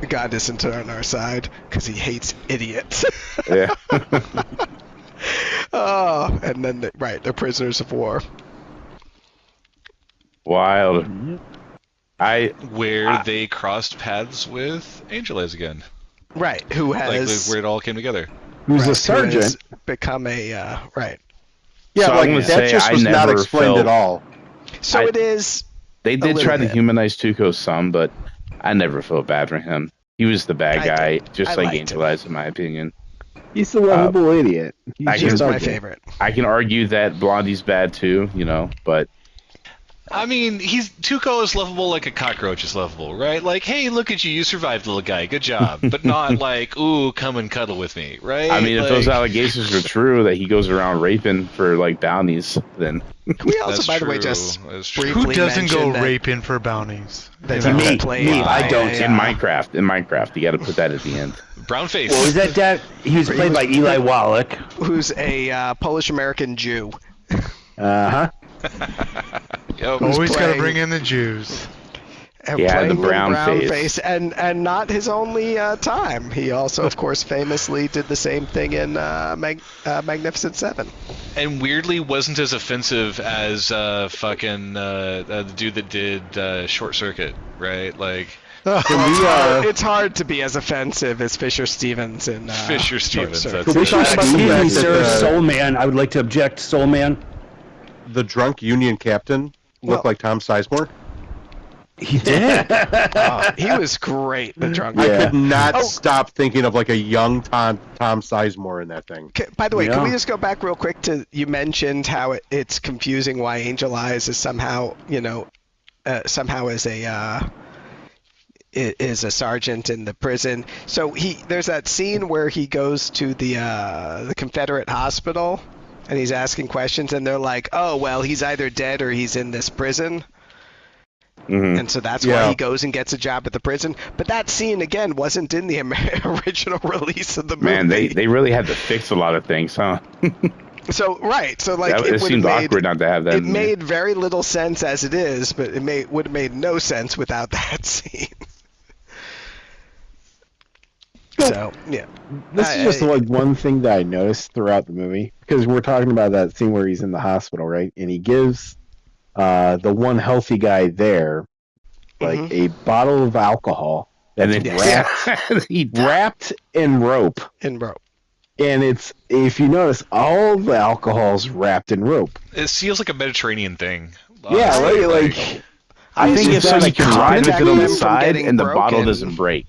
God isn't on our side because he hates idiots. yeah. Oh, and then, they're prisoners of war. Wild. Where they crossed paths with Angel Eyes again. Right, who Like has where it all came together. Who's right, a who sergeant? has become a, right. Yeah, So I like wanna that say just I was not never explained felt- at all. So I- it is. They did little try to bit. humanize Tuco some, but I never felt bad for him. He was the bad I guy, did. just I like liked Angel him. Eyes, in my opinion. He's the lovable idiot. He's I He can- was just my ugly. favorite. I can argue that Blondie's bad too, but I mean, Tuco is lovable like a cockroach is lovable, right? Like, hey, look at you, you survived, little guy, good job. But not like, ooh, come and cuddle with me, right? I mean, if those Like, allegations are true that he goes around raping for like bounties, then Can we also, That's by the way, true. just That's true. briefly Who doesn't go mention that- raping for bounties? that You know? he Me, played me, I by don't. a, in Minecraft, you got to put that at the end. Brown face. What was that, Dad? He was played by Eli Wallach. who's a Polish American Jew. Uh-huh. Yep. Always got to playing- bring in the Jews. And Yeah, playing the with brown face. face, and not his only time. He also, of course, famously did the same thing in Magnificent Seven. And weirdly wasn't as offensive as the dude that did Short Circuit, right? Like It's hard to be as offensive as Fisher Stevens in Fisher Stevens. Short That's Could we it. talk about the Excuse me, fact sir, that Soul Man. I would like to object, Soul Man. the drunk Union captain looked Well- like Tom Sizemore? He did. He was great, the drunk. Yeah. I could not Oh. stop thinking of like a young Tom Sizemore in that thing. By the way, can Yeah. we just go back real quick to you mentioned how it's confusing why Angel Eyes is somehow somehow is a sergeant in the prison. So there's that scene where he goes to the Confederate hospital and he's asking questions and they're like, oh well, he's either dead or he's in this prison. Mhm. And so that's Yeah. why he goes and gets a job at the prison. But that scene, again, wasn't in the original release of the movie. Man, they really had to fix a lot of things, huh? So, right. So, like, It it would have seemed made... awkward not to have that. It in there. made very little sense as it is, but it would have made no sense without that scene. So, yeah. This is just like one thing that I noticed throughout the movie, because we're talking about that scene where he's in the hospital, right? And he gives the one healthy guy there like a bottle of alcohol that's And then wrapped in rope. And rope. And it's, if you notice, all the alcohol's wrapped in rope. It feels like a Mediterranean thing. Yeah, honestly. like I think it's so you can ride with it on the from side getting and the bottle broken. doesn't break.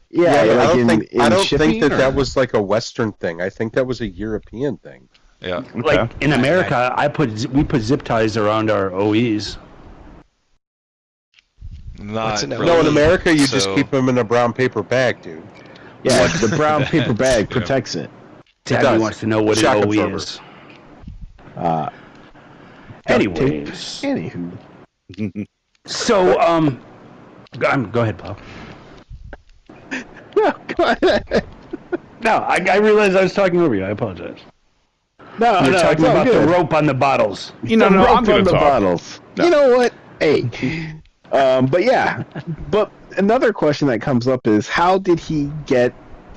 yeah, but like I don't in, think in I don't shipping, think that or- that was like a Western thing. I think that was a European thing. Yeah. Like in America, we put zip ties around our OEs. Not a no? really. No, in America you just So- keep them in a brown paper bag, dude. Yeah, the brown paper bag Yeah. protects it. Tabby does. wants to know what Shock an OE absorber. is. Anyways, Anyways, anywho, so go ahead, Paul. no, go ahead. No, I realized I was talking over you. I apologize. No, You're no, talking it's all about good. the rope on the bottles. You know, The no, rope I'm going on to the talk. bottles. No. You know what? Hey, but yeah, but another question that comes up is how did he get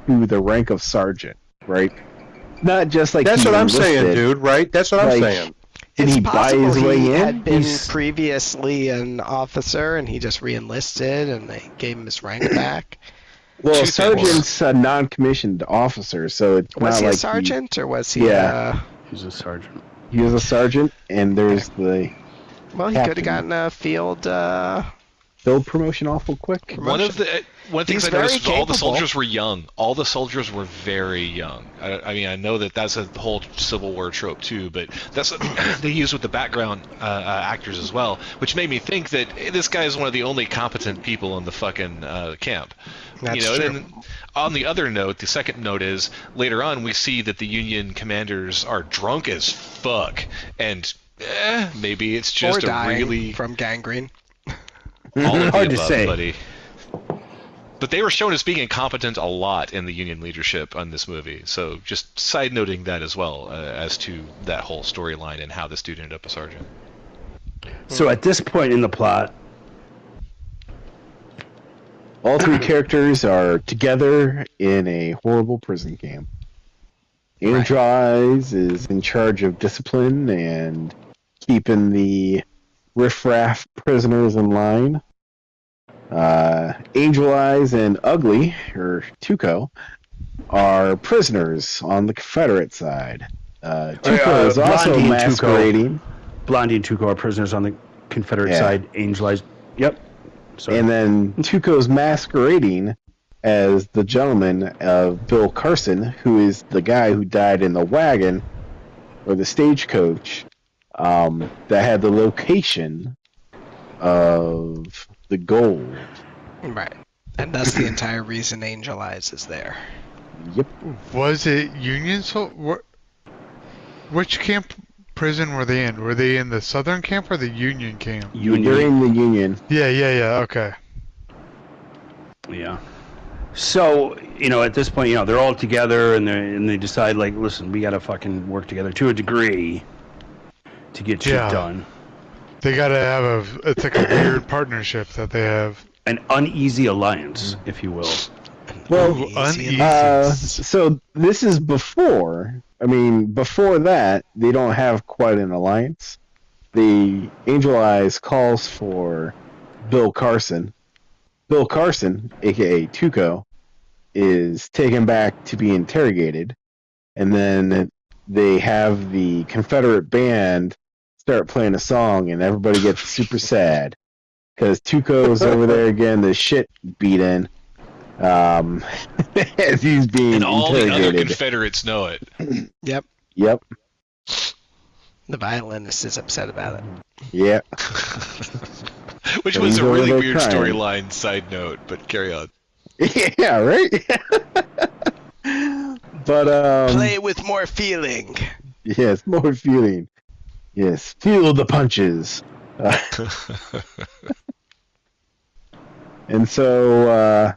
to the rank of sergeant? Right? Not just like That's he what I'm saying, enlisted. dude. Right? That's what I'm Like, saying. Did It's he buy possible his way he in? had been He's- previously an officer and he just re-enlisted and they gave him his rank back. Well, Two sergeant's a non-commissioned officer, so it's Was not he like a sergeant or was he? Yeah. He's a sergeant. He was a sergeant, and there's the Well, he could have Captain. gotten a field. build promotion awful quick. One of the things He's I noticed very was all the capable. soldiers were young. All the soldiers were very young. I mean, I know that that's a whole Civil War trope too, but that's what they use with the background actors as well, which made me think that this guy is one of the only competent people in the fucking camp. That's you know, true. and on the other note, the second note is later on we see that the Union commanders are drunk as fuck, and maybe it's Or just a dying really from gangrene. all of Hard the to above, say. buddy. But they were shown as being incompetent a lot in the Union leadership on this movie. So just side noting that as well as to that whole storyline and how this dude ended up a sergeant. So at this point in the plot, All three characters are together in a horrible prison camp. Angel Eyes is in charge of discipline and keeping the riffraff prisoners in line. Angel Eyes and Ugly, or Tuco, are prisoners on the Confederate side. Tuco is also Blondie and Tuco. masquerading. Blondie and Tuco are prisoners on the Confederate Yeah. side. Angel Eyes. Yep. Sorry. And then Tuco's masquerading as the gentleman of Bill Carson, who is the guy who died in the wagon or the stagecoach that had the location of the gold. Right. And that's the entire reason Angel Eyes is there. Yep. Was it Union? Which camp prison were they in? Were they in the Southern camp or the Union camp? You're Union. in the Union. Yeah. Okay. Yeah. So, at this point, they're all together and they decide, like, listen, we gotta fucking work together to a degree to get shit Yeah. done. They gotta have it's like a weird partnership that they have. An uneasy alliance, if you will. Well, Uneasy. so this is before. Before that, they don't have quite an alliance. The Angel Eyes calls for Bill Carson. Bill Carson, aka Tuco, is taken back to be interrogated, and then they have the Confederate band start playing a song, and everybody gets super sad because Tuco's over there getting the shit beat in as he's being And all the other interrogated. Confederates know it. Yep. Yep. The violinist is upset about it. Yeah. Which So was he's a over really there weird crying. storyline side note, but carry on. Yeah. Right. But Play with more feeling. yes, more feeling. Yes, feel the punches. And so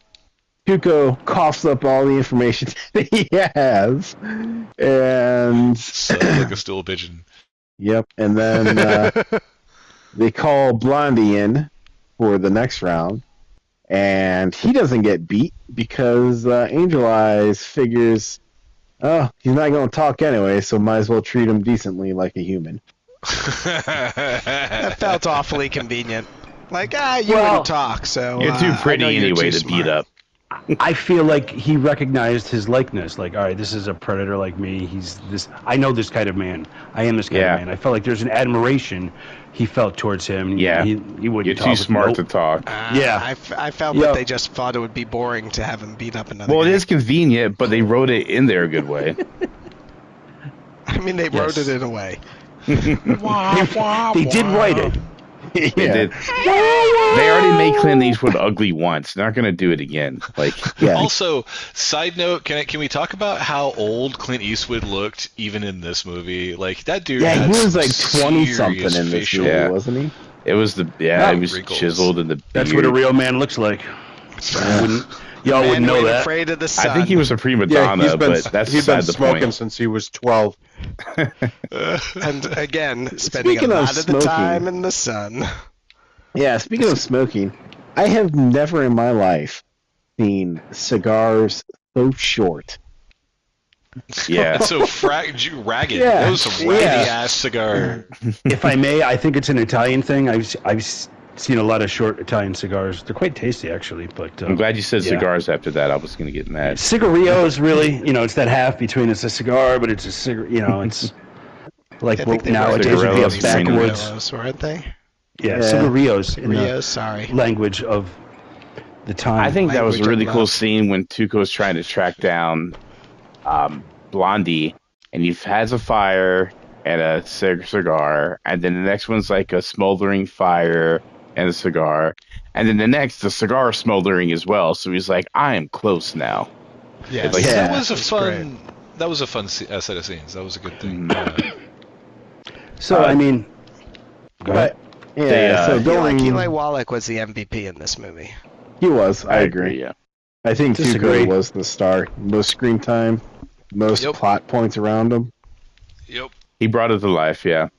Tuco coughs up all the information that he has, and So like a stool pigeon. yep. And then they call Blondie in for the next round, and he doesn't get beat because Angel Eyes figures, oh, he's not going to talk anyway, so might as well treat him decently like a human. That felt awfully convenient. Like, you Well, wouldn't talk, so You're too I know pretty you're anyway too to beat smart. up. I feel like he recognized his likeness. Like, all right, this is a predator like me. He's this. I know this kind of man. I am this kind Yeah. of man. I felt like there's an admiration he felt towards him. Yeah. he wouldn't. You're talk too with smart nope. to talk. Yeah. I felt Yeah. that they just thought it would be boring to have him beat up another Well, guy. it is convenient, but they wrote it in there a good way. I mean, they wrote Yes. it in a way. They did write it. They did. They already made Clint Eastwood ugly once. They're not going to do it again. Like, Yeah. Also, side note, can we talk about how old Clint Eastwood looked even in this movie? Like that dude. Yeah, had he was some like 20-something serious in this facial- movie, Yeah. wasn't he? it was the it was wrinkles. chiseled in the That's beard. what a real man looks like. Y'all Man wouldn't know ain't that. afraid of the sun. I think he was a prima Yeah, donna, but that's he's been beside the smoking point. since he was 12. And again, spending Speaking a of lot of the smoking. time in the sun. Yeah, speaking of smoking, I have never in my life seen cigars so short. Yeah. So ragged. Yeah, That was a raggedy yeah. ass cigar. If I may, I think it's an Italian thing. I've seen a lot of short Italian cigars. They're quite tasty, actually. But I'm glad you said yeah. cigars after that. I was going to get mad. Cigarillo is really, it's that half between it's a cigar, but it's a cigar. It's like I think what they nowadays would be a Cigarillos, backwards. Cigarillos, weren't they? Yeah, Yeah. cigarillos in Rio, the sorry. language of the time. I think that was a Language of really cool love. scene when Tuco's trying to track down Blondie, and he has a fire and a cigar, and then the next one's like a smoldering fire and a cigar, and then the cigar smoldering as well. So he's like, I am close now. Yeah, Like- that Yeah, was a that's fun. That was a fun set of scenes. That was a good thing. so. I mean, go ahead. But yeah, They, so going, Eli Wallach was the MVP in this movie. he was. I agree. Yeah. I think Disagree. Tuco was the star. Most screen time, most Yep. plot points around him. Yep. He brought it to life. Yeah.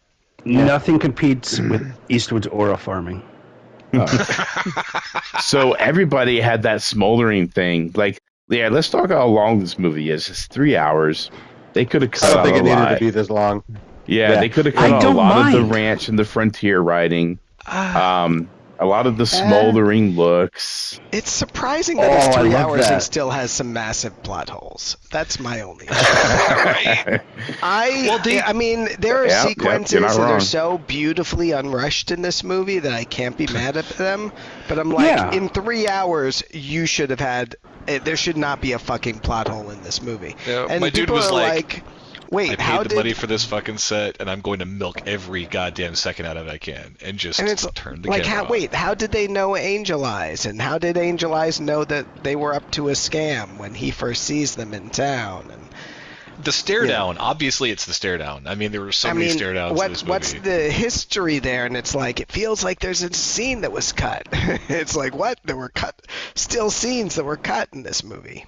Nothing competes with Eastwood's aura farming. So everybody had that smoldering thing. Like, yeah, let's talk how long this movie is. It's 3 hours. They could have I cut don't out think a it needed lot. to be this long. Yeah, they could have I cut out a don't lot of the mind. ranch and the frontier riding. A lot of the smoldering looks. It's surprising that it's Oh, I 3 love hours that. and still has some massive plot holes. That's my only issue. Right. I mean, there are Yeah, yeah, sequences you're not that wrong. are so beautifully unrushed in this movie that I can't be mad at them. But I'm like, Yeah. in 3 hours, you should have had. There should not be a fucking plot hole in this movie. Yeah, and my dude people was are like, wait, I how paid the did? money for this fucking set, and I'm going to milk every goddamn second out of it I can, and just And it's turn the like, camera on. how did they know Angel Eyes? And how did Angel Eyes know that they were up to a scam when he first sees them in town? And The stare down. Obviously, it's the stare down. I mean, there were so many stare downs in this movie. what's the history there? And it's like, it feels like there's a scene that was cut. It's like, what? There were still scenes that were cut in this movie.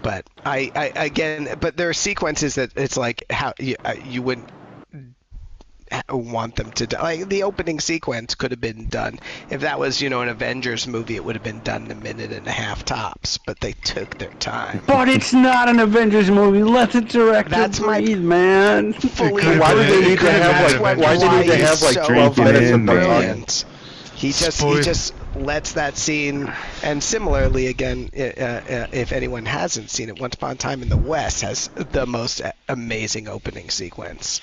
But but there are sequences that it's like how you wouldn't want them to do. Like the opening sequence could have been done if that was an Avengers movie. It would have been done in a minute and a half tops. But they took their time. But it's not an Avengers movie. Let the director That's my- breathe, man. Fully Why would they agree. need to have, That's like, what- why do they need to he's have, like, so 12 minutes fucking of them talking? brilliant. He Spoil- just lets that scene, and similarly, again, if anyone hasn't seen it, Once Upon a Time in the West has the most amazing opening sequence.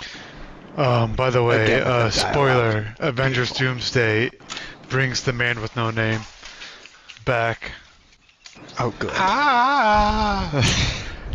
By the way, Again, with the spoiler: Avengers: Doomsday brings the Man with No Name back. Oh, good.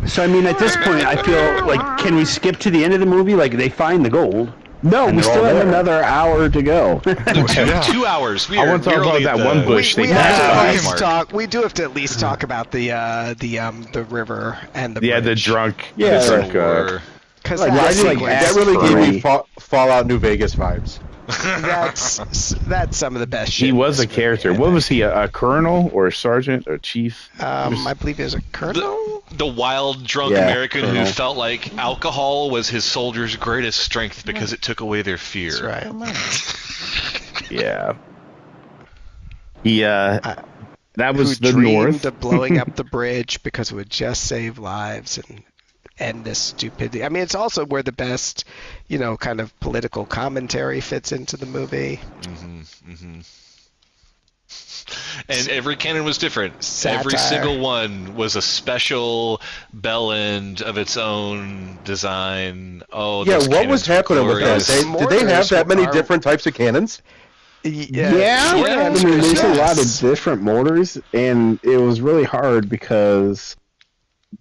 So I mean, at this point, I feel like, can we skip to the end of the movie? Like they find the gold. No, And we they're still all have there. another hour to go. Yeah. 2 hours. We I are wanna talk about nearly that at one the- bush they We passed have to by. at least Mark. talk. We do have to at least talk about the river and the Yeah, the bridge. drunk. Yeah. the drunk. Or- Because Like, that why did, like, sequence- That really gave Furry. me Fallout New Vegas vibes. That's some of the best shit. He in was this a character. movie, I What think. was he? A colonel or a sergeant or chief? I believe he was a colonel. The wild drunk Yeah, American who Colonel. felt like alcohol was his soldiers' greatest strength because it took away their fear. That's right. Yeah. He that Who was the dreamed North. of blowing up the bridge because it would just save lives and end this stupidity. I mean, it's also where the best, kind of political commentary fits into the movie. And every cannon was different. Satire. Every single one was a special bell end of its own design. Oh, Yeah, those what was cannons were happening with glorious. that? Did they have that many Mortars different types of cannons? Yeah, short I answer mean, is there's a lot of yes. different mortars, and it was really hard because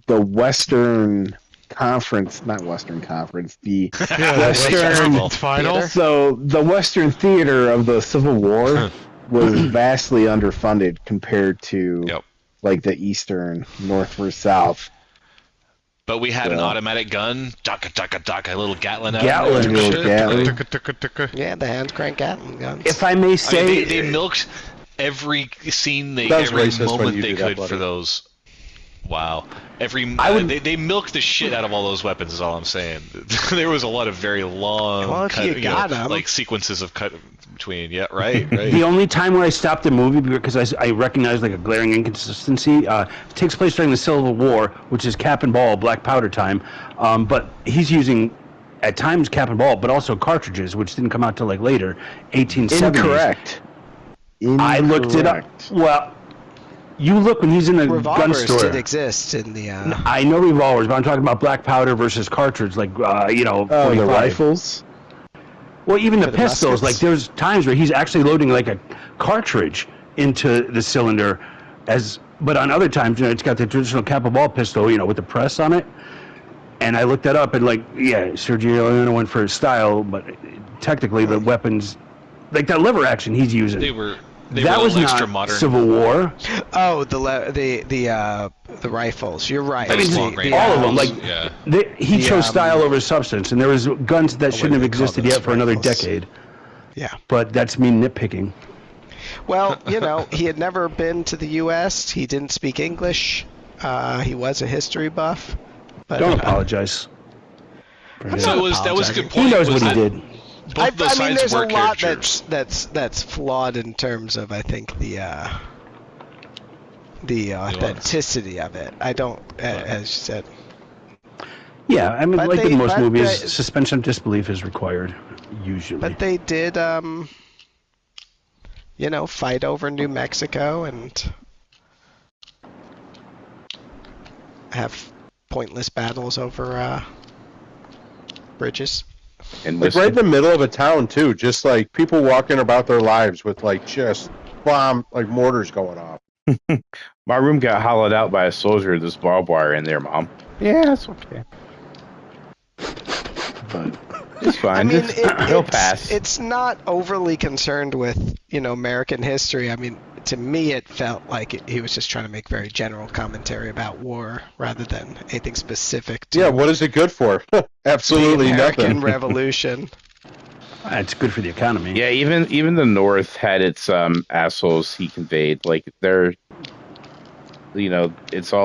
the Western Conference, not Western Conference, the Western. Festival. Final. So the Western theater of the Civil War was vastly underfunded compared to Yep. like the Eastern, North versus South. But we had an Yeah. automatic gun, a little Gatlin out. Gatling, and little shit. Gatling. Like, Yeah, the hand crank Gatling guns. If I may I say, mean, they milked every scene, That's every racist when moment you they do that, could buddy. for those. Wow. They milked the shit out of all those weapons. Is all I'm saying. There was a lot of very long, Well, if you got 'em. like sequences of cut between. Yeah, right. the only time where I stopped the movie because I recognized like a glaring inconsistency, it takes place during the Civil War, which is cap and ball, black powder time. But he's using at times cap and ball, but also cartridges, which didn't come out till like later, 1870s. Incorrect. I looked it up. Well, you look when he's in the gun Revolvers store. did exist in the. I know revolvers, but I'm talking about black powder versus cartridge, like Oh, 45. the rifles. Well, even the For the pistols, muskets. like there's times where he's actually loading like a cartridge into the cylinder, but on other times, it's got the traditional cap and ball pistol, with the press on it. And I looked that up, and Sergio Leone went for his style, but technically the weapons, like that lever action he's using, They were that a was little extra not modern. Civil War. Oh, the rifles. You're right. I mean, Those long range all of them, rifles, like yeah. He chose style over substance, and there was guns that shouldn't have they call existed those yet for another rifles? decade. Yeah. But that's me nitpicking. Well, he had never been to the U.S. He didn't speak English. He was a history buff. But, Don't apologize. for his- So that was a good point. He knows was what he that did. Both those I mean, sides there's a were lot caricatures. that's flawed in terms of I think the authenticity of it. I don't, as you said. Yeah, I mean, But like they- in most but movies, they- suspension of disbelief is required, usually. But they did, fight over New Mexico and have pointless battles over bridges. And Like right in the middle of a town too, just like people walking about their lives with like just mortars going off. my room got hollowed out by a soldier. There's barbed wire in there, Mom. Yeah, it's okay. But it's fine. I mean, He'll pass. It's not overly concerned with, American history. I mean, to me, it felt like he was just trying to make very general commentary about war rather than anything specific to Yeah, what is it good for? Absolutely the American nothing. Revolution. It's good for the economy. Yeah, even the North had its assholes he conveyed. Like they're, it's not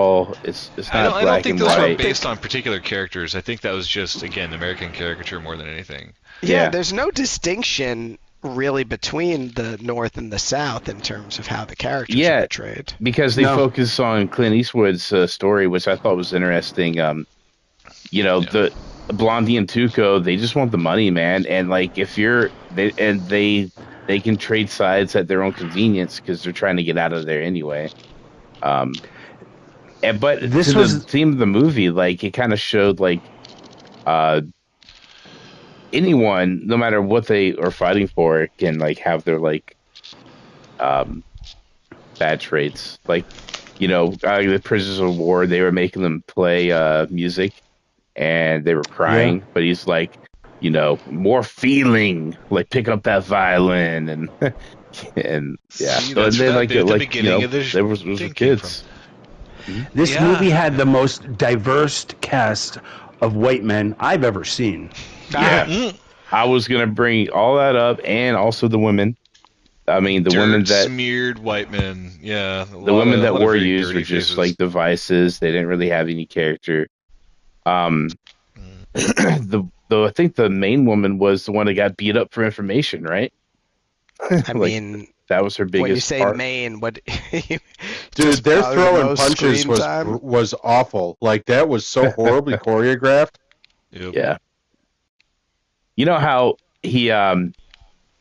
I don't black think and those were white. based on particular characters. I think that was just, again, American caricature more than anything. Yeah, Yeah. there's no distinction really between the North and the South in terms of how the characters Yeah. are portrayed. Because they No. focus on Clint Eastwood's story, which I thought was interesting. The Blondie and Tuco, they just want the money, man. And like, if they can trade sides at their own convenience because they're trying to get out of there anyway. But This to was- the theme of the movie, like it kind of showed like anyone, no matter what they are fighting for, can like have their like bad traits. Like the prisoners of war, they were making them play music, and they were crying. But he's like, more feeling, like pick up that violin and and yeah. See, So that's they the- like the it, like beginning of this they were thing came kids. This Yeah. movie had the most diverse cast of white men I've ever seen. Yeah. I was gonna bring all that up, and also the women. I mean, the women that smeared white men. Yeah, the women that were very used were dirty just faces. like devices. They didn't really have any character. I think the main woman was the one that got beat up for information, right? I Like, mean, that was her biggest when you say part. main, what? Dude, Just their probably the throwing most punches screen time? was awful. Like that was so horribly choreographed. Yep. Yeah. You know how he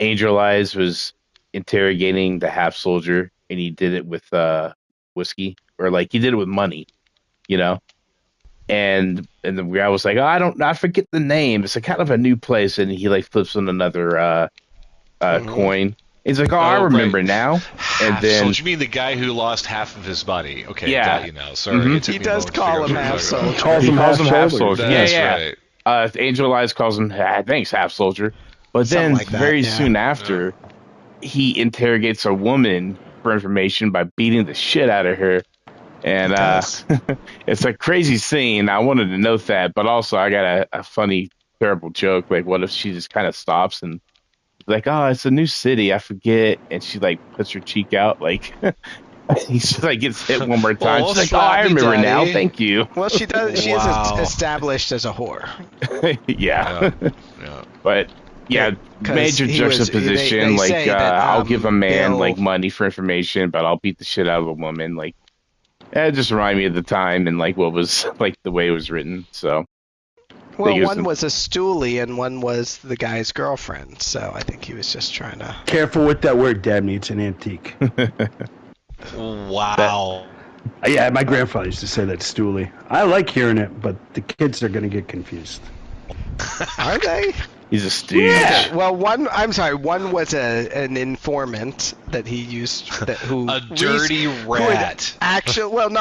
Angel Eyes was interrogating the half soldier, and he did it with whiskey, or like he did it with money, you know? And the guy was like, "Oh, I forget the name. It's a kind of a new place," and he like flips on another coin. He's like, "Oh, I Oh, remember right. now." And Half then soldier. You mean the guy who lost half of his body? Okay, Yeah. got you now. Sorry, Mhm. it took He me a does moment to call figure him out half what you're talking soldier. Calls he him calls him half half-shouldered. soldier. about. Yeah, That's yeah. right. Angel Eyes calls him, thanks, half soldier. But Something then like that, very yeah. soon after, he interrogates a woman for information by beating the shit out of her. And He does. it's a crazy scene. I wanted to note that, but also I got a funny, terrible joke. Like, what if she just kind of stops and like, oh, it's a new city, I forget, and she like puts her cheek out, like he just like gets hit one more time. Oh, She's like, oh, slap I me, remember now. daddy. Thank you. Well, she does. She Wow. is established as a whore. Yeah. Yeah. But yeah, 'Cause major he was- juxtaposition. they Like, say that, I'll give a man Bill- like money for information, but I'll beat the shit out of a woman. Like, it just reminded me of the time and like what was like the way it was written. So Well, They one was a stoolie and one was the guy's girlfriend. So I think he was just trying to. Careful with that word, Dabney. It's an antique. Wow. Yeah, my grandfather used to say that, stoolie. I like hearing it, but the kids are going to get confused. Are they? he's a stooge. Okay, well, one was an informant that he used, who A dirty rat.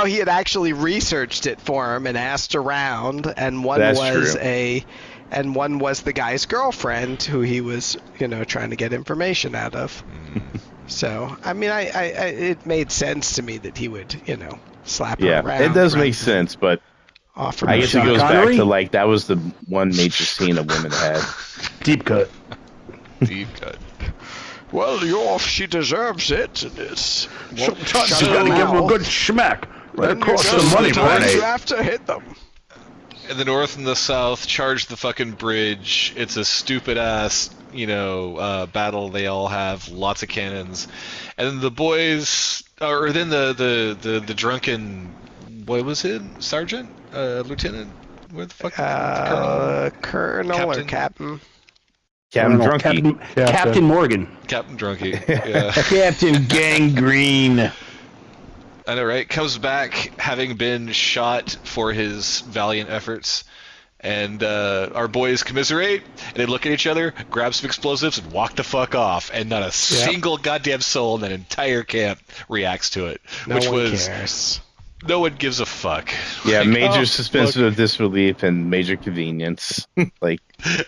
He had actually researched it for him and asked around, and one That's was true. one was the guy's girlfriend who he was, trying to get information out of. So, I mean, it made sense to me that he would, slap her Yeah, around. it does rather make than sense, but offer I her guess it Sean goes back Connery? to like that was the one major scene a woman had. Deep cut. Deep cut. Well, she deserves it. And it's Sometimes you got to give them a good smack. Right across the money, Sometimes you Bernie. have to hit them. In the north and the south, charge the fucking bridge. It's a stupid ass, battle they all have. Lots of cannons, and then the boys, or then the drunken, what was it, sergeant, lieutenant, where the fuck, Colonel or Captain? Captain Colonel Drunky. Captain Morgan. Captain Drunky. Yeah. Captain Gangrene. I know, right? Comes back having been shot for his valiant efforts, and our boys commiserate, and they look at each other, grab some explosives, and walk the fuck off. And not a single goddamn soul in that entire camp reacts to it, No one cares. no one gives a fuck. Yeah, Like, major oh, suspension fuck. of disbelief and major convenience. Like,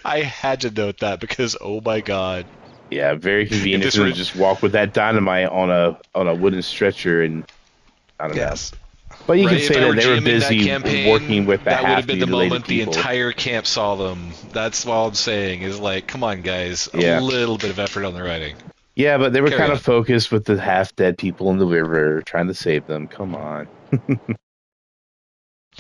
I had to note that because oh my god. yeah, very convenient this to were- just walk with that dynamite on a wooden stretcher, and I don't Yes. know. But you Right, can if say I were that they were jamming that busy campaign, working with the that would have been the half-mutilated moment people. the entire camp saw them. That's all I'm saying is like, come on, guys, Yeah. a little bit of effort on the writing. Yeah, but they were Carry kind on. of focused with the half-dead people in the river, trying to save them. Come on.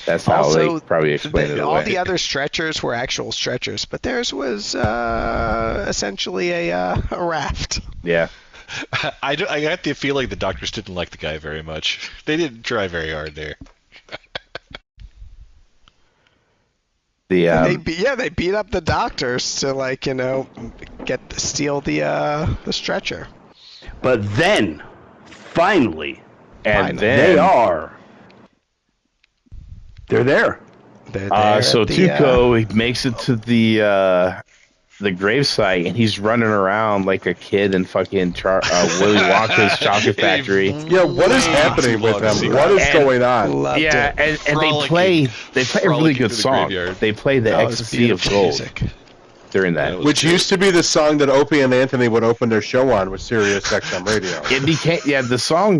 That's how Also, they probably explained it all away. the other stretchers were actual stretchers, but theirs was essentially a raft. Yeah. I got the feeling the doctors didn't like the guy very much. They didn't try very hard there. The And they beat up the doctors to steal the stretcher. But then, finally, and they're there. They're there so at the, Tuco he makes it to the gravesite, and he's running around like a kid in fucking Willy Wonka's chocolate factory. Yeah, what is happening with them? What is And- going on? loved Yeah, it. and they Frolicking. play a really Frolicking good to the song. graveyard. They play the That was Ecstasy of beautiful Gold music. during that. That was Which good. used to be the song that Opie and Anthony would open their show on with Sirius XM Radio. It became the song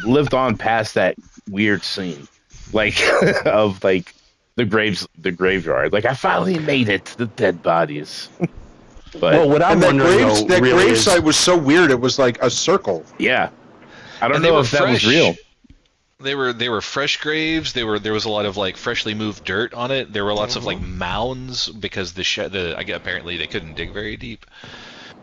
lived on past that weird scene, like of like the graveyard. Like, I finally made it to the dead bodies. But Well, what I'm And that wondering though, that really grave is, site was so weird. It was like a circle. yeah, I don't And they know were if that was fresh. real. They were fresh graves. There was a lot of like freshly moved dirt on it. There were lots of like mounds because apparently they couldn't dig very deep.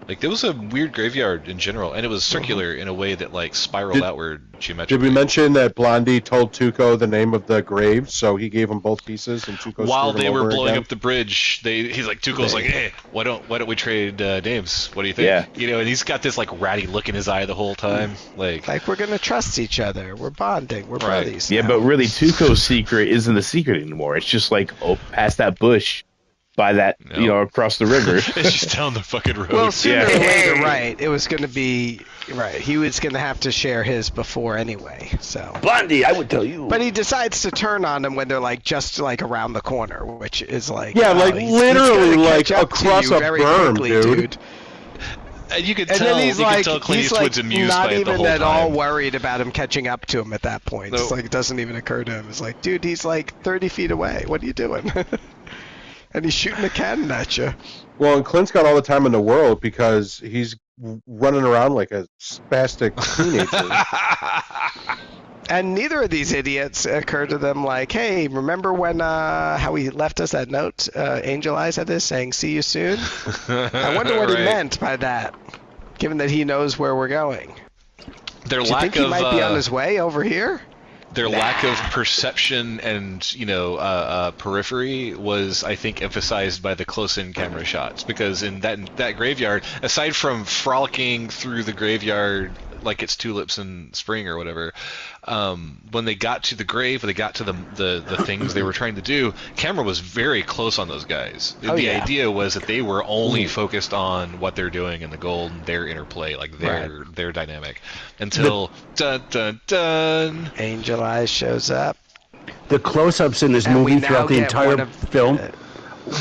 Like there was a weird graveyard in general, and it was circular in a way that like spiraled outward geometrically. Did we mention that Blondie told Tuco the name of the grave, so he gave him both pieces, and Tuco While screwed they him were over blowing again? up the bridge, he's like Tuco's like, hey, why don't we trade names? What do you think? Yeah. You know, and he's got this like ratty look in his eye the whole time, like Like we're gonna trust each other. We're bonding. We're Right. buddies. Yeah, now. but really, Tuco's secret isn't a secret anymore. It's just like, past that bush, by that, No. across the river. it's just down the fucking road. Well, sooner or Yeah. later, right? It was going to be right. He was going to have to share his before anyway. So, Blondie, I would tell you. but he decides to turn on them when they're like just like around the corner, which is like Yeah, like, he's literally, gonna like, catch up to across you a very berm, quickly, dude. And you could And tell, then he's you like, could tell Clint he's Eastwood's like amused not by it the even whole at all time. worried about him catching up to him at that point. It's No. like it doesn't even occur to him. It's like, dude, he's like 30 feet away. What are you doing? And he's shooting a cannon at you. Well, and Clint's got all the time in the world because he's running around like a spastic teenager. And neither of these idiots occur to them like, hey, remember when how he left us that note, Angel Eyes had this saying, see you soon? I wonder what he Right. meant by that, given that he knows where we're going. Their Do you lack think he of might be on his way over here? their lack of perception and periphery was, I think, emphasized by the close-in camera shots, because in that graveyard, aside from frolicking through the graveyard like it's tulips in spring or whatever, when they got to the grave, when they got to the things they were trying to do, camera was very close on those guys. Oh, the yeah. idea was that they were only focused on what they're doing in the gold and their interplay, like their dynamic, until dun dun dun. Angel Eyes shows up. The close-ups in this And we movie now throughout the get entire one of- film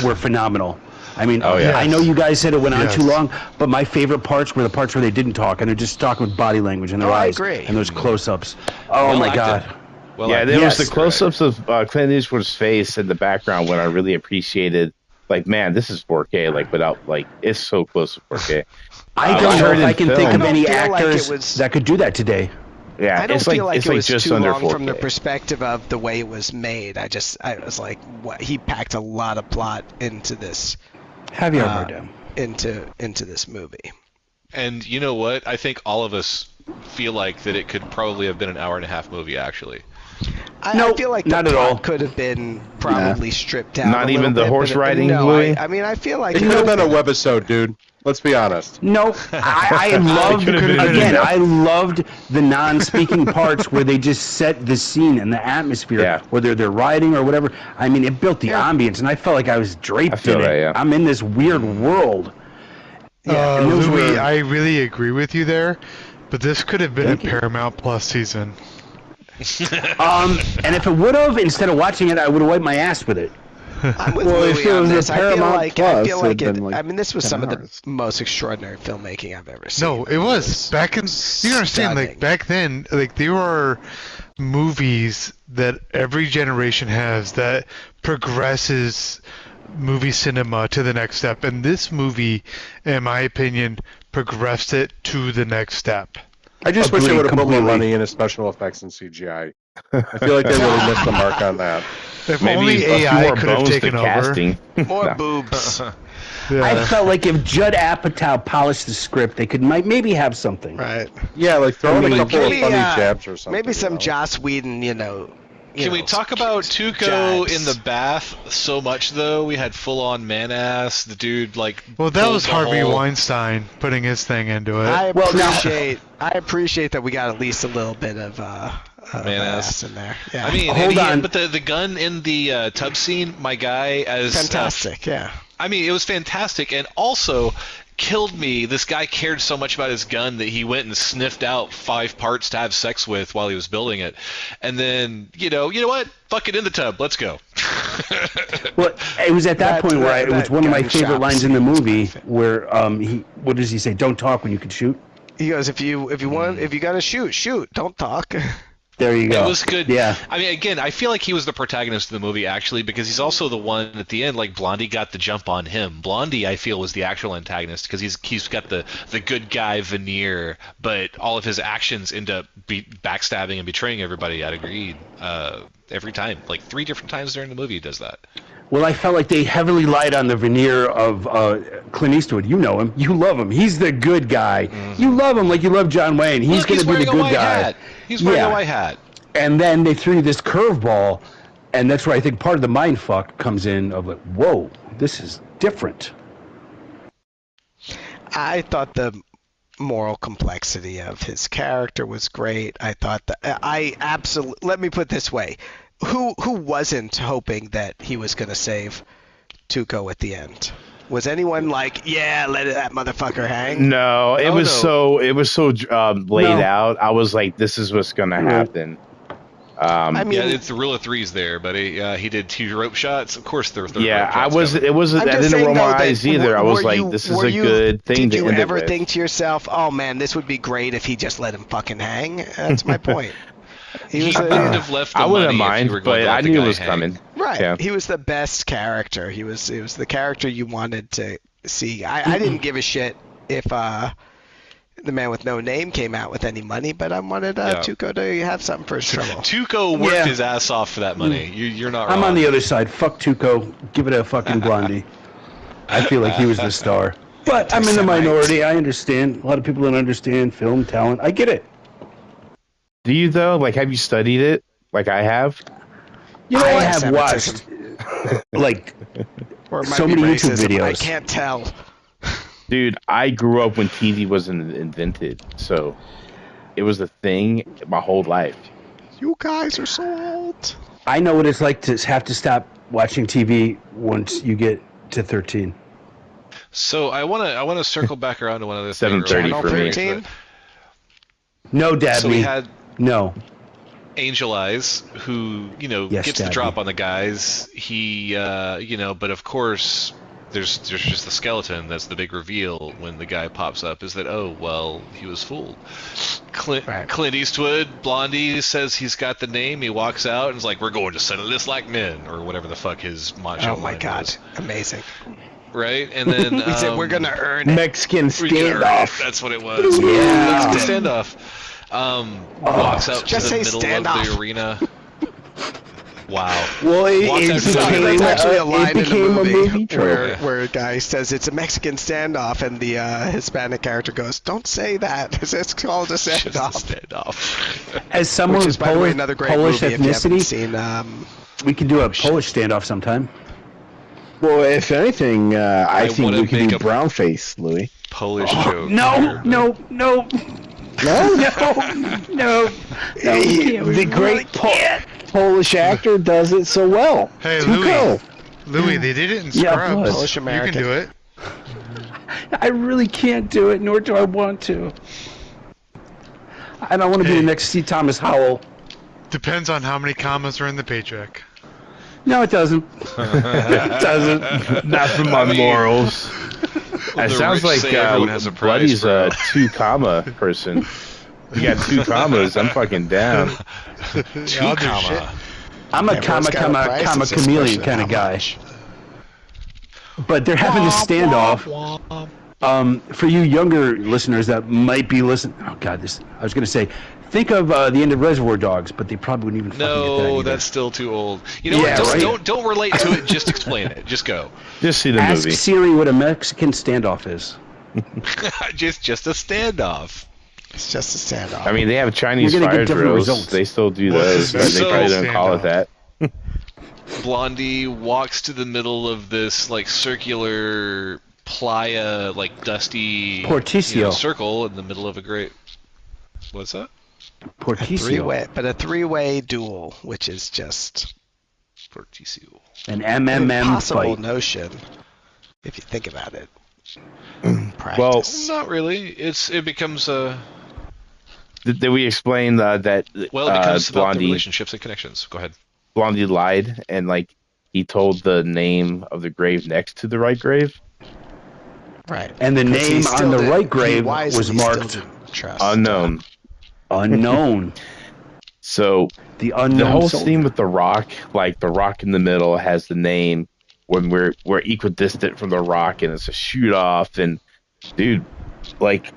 were phenomenal. I mean, Oh, yeah. I know you guys said it went on Yes. too long, but my favorite parts were the parts where they didn't talk and they're just talking with body language and their Oh, I eyes agree. and those close-ups. Oh Well my acted. God! Well, Yeah, I- there Yes. was the close-ups of Clint Eastwood's face in the background when I really appreciated. Like, man, this is 4K. Like, without it's so close to 4K. I I don't know heard if in I can think film- of I any don't feel like actors it was- that could do that today. Yeah, I don't it's feel like it's it was just too under long 4K. from the perspective of the way it was made. I was like, what? He packed a lot of plot into this, Javier Uh, Bardem. into this movie. And you know what? I think all of us feel like that it could probably have been an hour and a half movie, actually. I Nope, feel like the not at plot all. could have been probably stripped down. Not a even little the bit, horse but riding no, movie? I mean, I feel like It could have been a webisode, dude. Let's be honest. No, I loved could've been again. enough. I loved the non-speaking parts where they just set the scene and the atmosphere, Yeah. whether they're riding or whatever. I mean, it built the ambience, and I felt like I was draped I feel in that, it. yeah. I'm in this weird world. Yeah, and those Louis, were- I really agree with you there, but this could have been Thank a you. Paramount Plus season. And if it would have, instead of watching it, I would have wiped my ass with it. I'm with Well, if Louis it on was a this. I feel Paramount like Plus, it. it'd been like I mean, this was 10 some of hours. the most extraordinary filmmaking I've ever seen. No, it was back in. You understand? Like stunning. back then, like there are movies that every generation has that progresses movie cinema to the next step, and this movie, in my opinion, progressed it to the next step. I just wish they Agreed would have put more completely. money into special effects and CGI. I feel like they really missed the mark on that. If Maybe only a few AI more could have bones to taken over. casting. More No. boobs. Yeah. I felt like if Judd Apatow polished the script, they could maybe have something. Right. Yeah, like throw in a Maybe- couple of maybe, funny uh, jabs or something. Maybe some you know? Joss Whedon, Can we talk about Tuco in the bath so much though? We had full-on man-ass. The dude Well, that pulled was the Harvey whole- Weinstein putting his thing into it. I Well, now- appreciate that we got at least a little bit of Man-ass. ass in there. Yeah. I mean, Hold on. but the gun in the tub scene, my guy, as fantastic. Yeah. I mean, it was fantastic, and also killed me. This guy cared so much about his gun that he went and sniffed out 5 parts to have sex with while he was building it, and then you know what? Fuck it in the tub. Let's go. Well, it was at that That- point where it was that one of my gun favorite shop lines in the scene. movie where what does he say? Don't talk when you can shoot. He goes, if you want, if you gotta shoot, don't talk. There you go. It was good. Yeah. I mean, again, I feel like he was the protagonist of the movie, actually, because he's also the one at the end, like, Blondie got the jump on him. Blondie, I feel, was the actual antagonist, because he's got the good guy veneer, but all of his actions end up backstabbing and betraying everybody. I'd agreed. Every time. Like, 3 different times during the movie he does that. Well, I felt like they heavily lied on the veneer of Clint Eastwood. You know him. You love him. He's the good guy. Mm-hmm. You love him like you love John Wayne. He's going to be the good guy. Hat. He's wearing a white hat. And then they threw you this curveball, and that's where I think part of the mind fuck comes in of like, whoa, this is different. I thought the moral complexity of his character was great. I thought that let me put it this way. Who wasn't hoping that he was going to save Tuco at the end? Was anyone like, yeah, let that motherfucker hang? No, it was so laid out. I was like, this is what's going to happen. I mean, yeah, it's the rule of threes there, but he did 2 rope shots. Of course, there were 3 yeah, rope shots. I didn't roll my eyes either. I was like, this is a good thing to end it with. Did you ever think to yourself, oh man, this would be great if he just let him fucking hang? That's my point. He wouldn't have left the I wouldn't money mind, if you were going but to let I the knew guy it was hang. coming. Right. Yeah. He was the best character. He was the character you wanted to see. I didn't give a shit if the man with no name came out with any money, but I wanted Tuco to have something for his trouble. Tuco worked his ass off for that money. You're not wrong. I'm on the other side. Fuck Tuco. Give it a fucking Blondie. I feel like he was the star. But I'm in the minority. I understand. A lot of people don't understand film talent. I get it. Do you, though? Like, have you studied it like I have? You know, I have watched, like, so many YouTube videos. I can't tell. Dude, I grew up when TV wasn't invented, so it was a thing my whole life. You guys are so old. I know what it's like to have to stop watching TV once you get to 13. So I want to circle back around to one of the 7:30 for me. 13? No, Dad. So we had no. Angel Eyes, who gets the drop on the guys. He but of course there's just the skeleton. That's the big reveal when the guy pops up. Is that he was fooled. Clint Eastwood, Blondie says he's got the name. He walks out and is like, "We're going to settle this like men," or whatever the fuck his macho. Oh my god, was. Amazing. Right, and then he said, "We're gonna earn it." Mexican standoff. That's what it was. Yeah, Mexican standoff. Walks out just to the say middle of standoff. the arena. Wow. Well, That's actually a line in the movie trope. where a guy says it's a Mexican standoff, and the Hispanic character goes, "Don't say that. It's called a standoff." As someone Which with is, by the way, another great Polish movie if you haven't ethnicity, seen, we can do a Polish standoff sometime. Well, if anything, I think wanna we can make do a- brown face, Louis. Polish joke. No. No? The great Polish actor does it so well. Hey, Tuco. Louis, they did it in Yeah, Scrubs. Polish You American. can do it. I really can't do it, nor do I want to. I don't want to be the next C. Thomas Howell. Depends on how many commas are in the paycheck. No, it doesn't. It doesn't. Not for my morals. That The sounds rich like say everyone has a price, Bloody's bro. a 2 comma person. You got 2 commas, I'm fucking down. Two comma. I'm a Everyone's got a price, it's just a chameleon question kind of of how guy. much. But they're having a standoff. For you younger listeners that might be listening, I was going to say, think of the end of Reservoir Dogs, but they probably wouldn't even fucking get that No, either. that's still too old. You know Yeah, what? right. Don't relate to it. Just explain it. Just go. Just see the Ask movie. Siri what a Mexican standoff is. just a standoff. It's just a standoff. I mean, they have Chinese You're gonna fire get different drills. results. They still do What's those, the but they probably best don't call it standoff? that. Blondie walks to the middle of this like circular playa, like dusty Porticio. circle in the middle of a great. What's that? Porticio. a three-way duel, which is just Porticio. An an MMM impossible fight. notion if you think about it. Well, Practice. Not really. It becomes a Did we explain that it becomes about the Blondie relationships and connections. Go ahead. Blondie lied and like he told the name of the grave next to the right grave? Right. And the 'Cause he name still on the didn't- right he grave wisely was still marked didn't trust. Unknown. unknown. So The the unknown whole soldier. scene with the rock, like the rock in the middle has the name when we're equidistant from the rock and it's a shoot off. And dude, like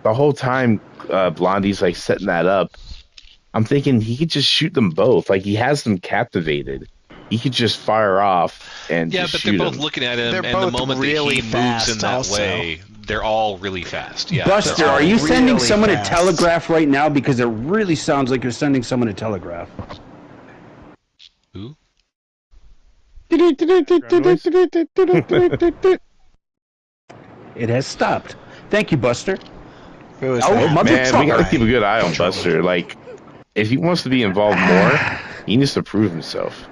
the whole time Blondie's like setting that up, I'm thinking he could just shoot them both. Like he has them captivated. He could just fire off and Yeah, just but they're shoot both them. looking at him, They're and the both moment that really he moves fast in that also. way, they're all really fast. Yeah, Buster, that's all. are you sending really someone fast. a telegraph right now? Because it really sounds like you're sending someone a telegraph. Who? It has stopped. Thank you, Buster. Who is Oh, that? mother Man, we gotta trucker. keep a good eye on Buster. Like, if he wants to be involved more, he needs to prove himself.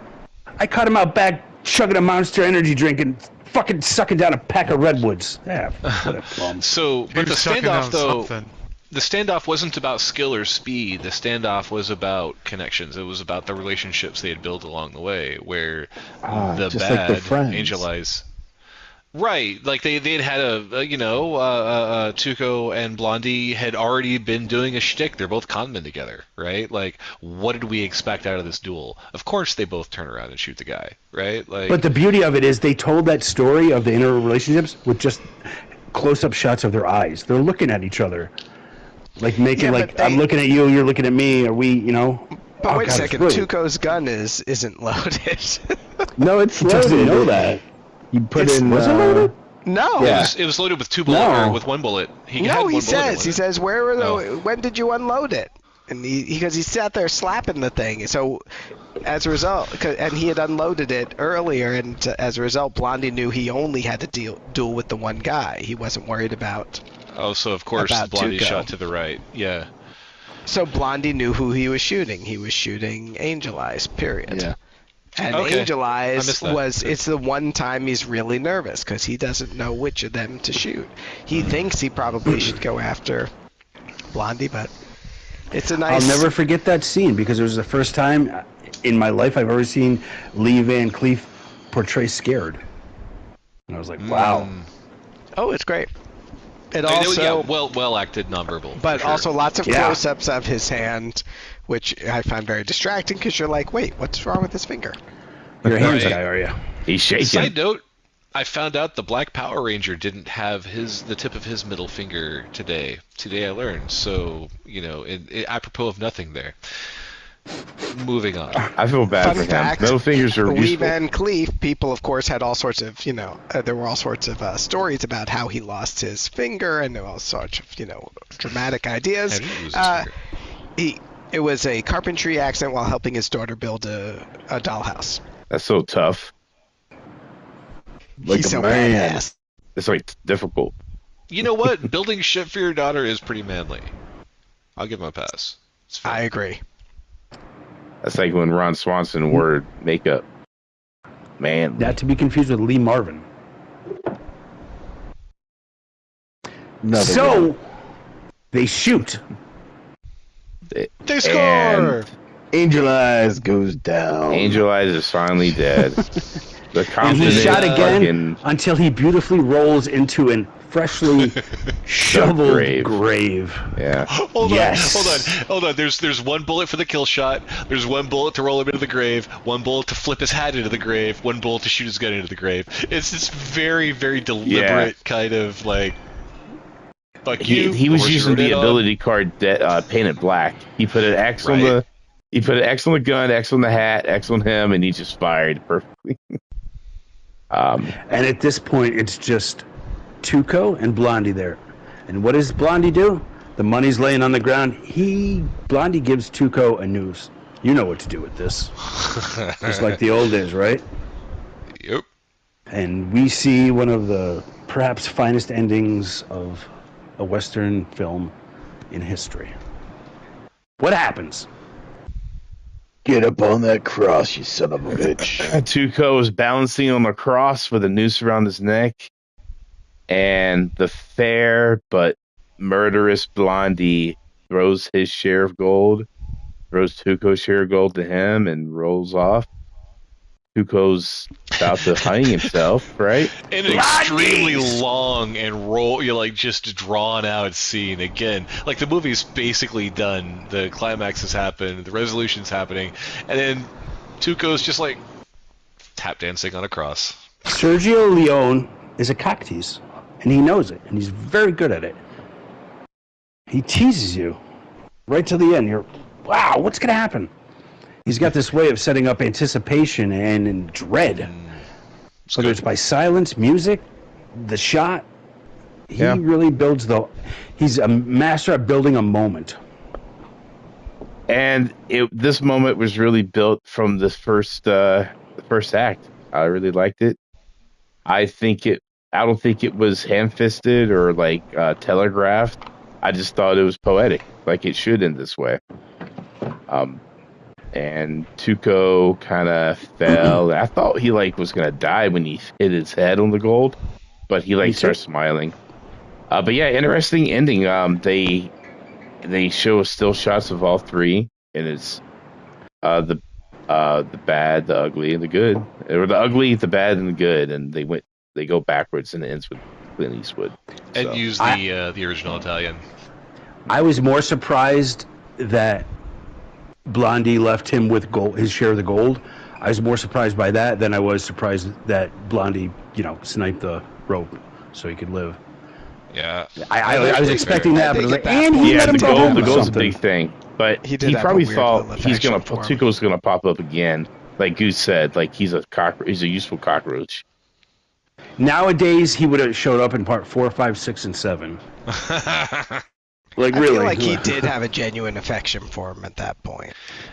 I caught him out back chugging a Monster Energy drink and fucking sucking down a pack of Redwoods. Yeah, what a bum. So, He but the was sucking standoff down though, something. the standoff wasn't about skill or speed. The standoff was about connections. It was about the relationships they had built along the way. Where the just like they're bad friends. Angel Eyes, right? Like they'd had Tuco and Blondie had already been doing a shtick. They're both conmen together, right? Like, what did we expect out of this duel? Of course, they both turn around and shoot the guy, right? Like, But the beauty of it is they told that story of the inner relationships with just close-up shots of their eyes. They're looking at each other. Like making Yeah, like but I'm they- looking at you, you're looking at me, or we, you know. But Oh, wait a God, second, it's brilliant. Tuco's gun isn't loaded. No, it's He doesn't loaded. know that. You put It's- in. Was it loaded? No. Yeah. it was loaded with two bullets, No. or with one bullet. He had No, one he bullet in says. He it. says, "Where were the? Oh. When did you unload it?" And because he sat there slapping the thing. So, as a result, and he had unloaded it earlier, and as a result, Blondie knew he only had to duel with the one guy. He wasn't worried about. Oh, so of course About Blondie Tuco. shot to the right. Yeah. So Blondie knew who he was shooting. He was shooting Angel Eyes. Period. Yeah. And Okay. Angel I Eyes missed that. it's the one time he's really nervous because he doesn't know which of them to shoot. He thinks he probably should go after Blondie, but it's a nice. I'll never forget that scene because it was the first time in my life I've ever seen Lee Van Cleef portray scared. And I was like, wow. Mm. Oh, it's great. It I mean, also, yeah, well acted nonverbal. but for sure. also lots of Yeah. close-ups of his hand, which I find very distracting because you're like, wait, what's wrong with his finger? You're a hands Right. guy, are you? He's shaking. Side note, I found out the Black Power Ranger didn't have the tip of his middle finger today. Today I learned. So, apropos of nothing there. Moving on. I feel bad Fun for him. fact, Middle fingers are Lee useful. Van Cleef, people, of course, had all sorts of, there were all sorts of stories about how he lost his finger and all sorts of, dramatic ideas. How did he lose his finger? It was a carpentry accident while helping his daughter build a dollhouse. That's so tough. Like He's a so man. badass. It's like difficult. You know what? Building shit for your daughter is pretty manly. I'll give him a pass. It's fine. I agree. That's like when Ron Swanson wore makeup. Man, Not to be confused with Lee Marvin. Another So one. they shoot. They score! And Angel Eyes goes down. Angel Eyes is finally dead. The And confident he shot again fucking until he beautifully rolls into an freshly shoveled grave. grave. yeah. Hold Yes. on. There's one bullet for the kill shot. There's one bullet to roll him into the grave. One bullet to flip his hat into the grave. One bullet to shoot his gun into the grave. It's this very, very deliberate kind of like. Fuck you. He was horse you using rode the in on. ability card painted black. He put an X on Right. he put an X on the gun, X on the hat, X on him, and he just fired perfectly. And at this point, it's just Tuco and Blondie there. And what does Blondie do? The money's laying on the ground. Blondie gives Tuco a noose. You know what to do with this. Just like the old days, right? Yep. And we see one of the perhaps finest endings of a Western film in history. What happens? Get up on that cross, you son of a bitch. Tuco is balancing on the cross with a noose around his neck, and the fair but murderous Blondie throws his share of gold, throws Tuco's share of gold to him, and rolls off. Tuco's about to hang himself, right? An extremely long and just drawn out scene again. Like the movie's basically done. The climax has happened. The resolution's happening, and then Tuco's just like tap dancing on a cross. Sergio Leone is a cock tease, and he knows it, and he's very good at it. He teases you right to the end. You're, wow, what's going to happen? He's got this way of setting up anticipation and dread. Whether it's by silence, music, the shot. He really builds he's a master at building a moment. And this moment was really built from the first act. I really liked it. I don't think it was ham-fisted or like telegraphed. I just thought it was poetic, like it should in this way. And Tuco kind of fell. I thought he was gonna die when he hit his head on the gold, but he starts smiling. But yeah, interesting ending. They show still shots of all three, and it's the bad, the ugly, and the good, or the ugly, the bad, and the good, and they go backwards, and it ends with Clint Eastwood. And use the original Italian. I was more surprised that Blondie left him with his share of the gold. I was more surprised by that than I was surprised that Blondie, sniped the rope so he could live. Yeah, I was expecting that, but I was like, and he let him go. The gold's a big thing, but he probably thought Tuco's gonna pop up again, like Goose said, like he's a useful cockroach. Nowadays, he would have showed up in part 4, 5, 6, and 7. Like I really, feel like he did have a genuine affection for him at that point.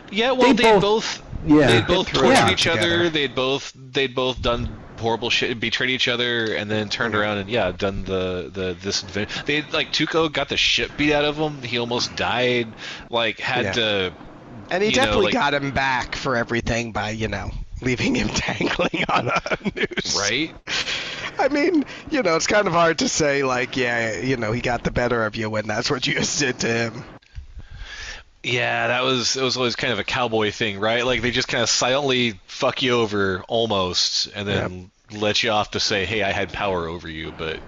Yeah, well, they both tortured each other. Together. They'd both done horrible shit, betrayed each other, and then turned around and done this adventure. They Tuco got the shit beat out of him. He almost died. Had to. And he definitely got him back for everything by leaving him dangling on a noose. Right. I mean, it's kind of hard to say, he got the better of you when that's what you just did to him. Yeah, it was always kind of a cowboy thing, right? Like, they just kind of silently fuck you over, almost, and then let you off to say, hey, I had power over you, but,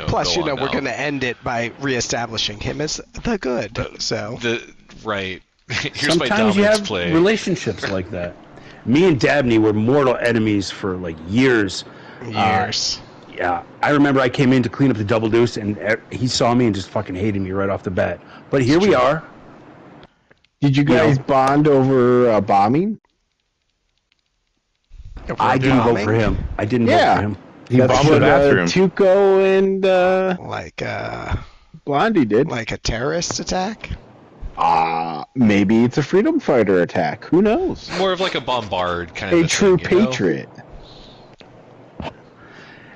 Plus, we're going to end it by reestablishing him as the good, Right. Here's sometimes my dominance you have play. relationships like that. Me and Dabney were mortal enemies for, years. Yeah, I remember I came in to clean up the Double Deuce, and he saw me and just fucking hated me right off the bat. But here we are. Did you guys bond over bombing? I didn't vote for him. I didn't vote for him. He bombed the bathroom. Tuco and Blondie did. Like a terrorist attack? Maybe it's a freedom fighter attack. Who knows? More of like a bombard kind of a true thing, patriot.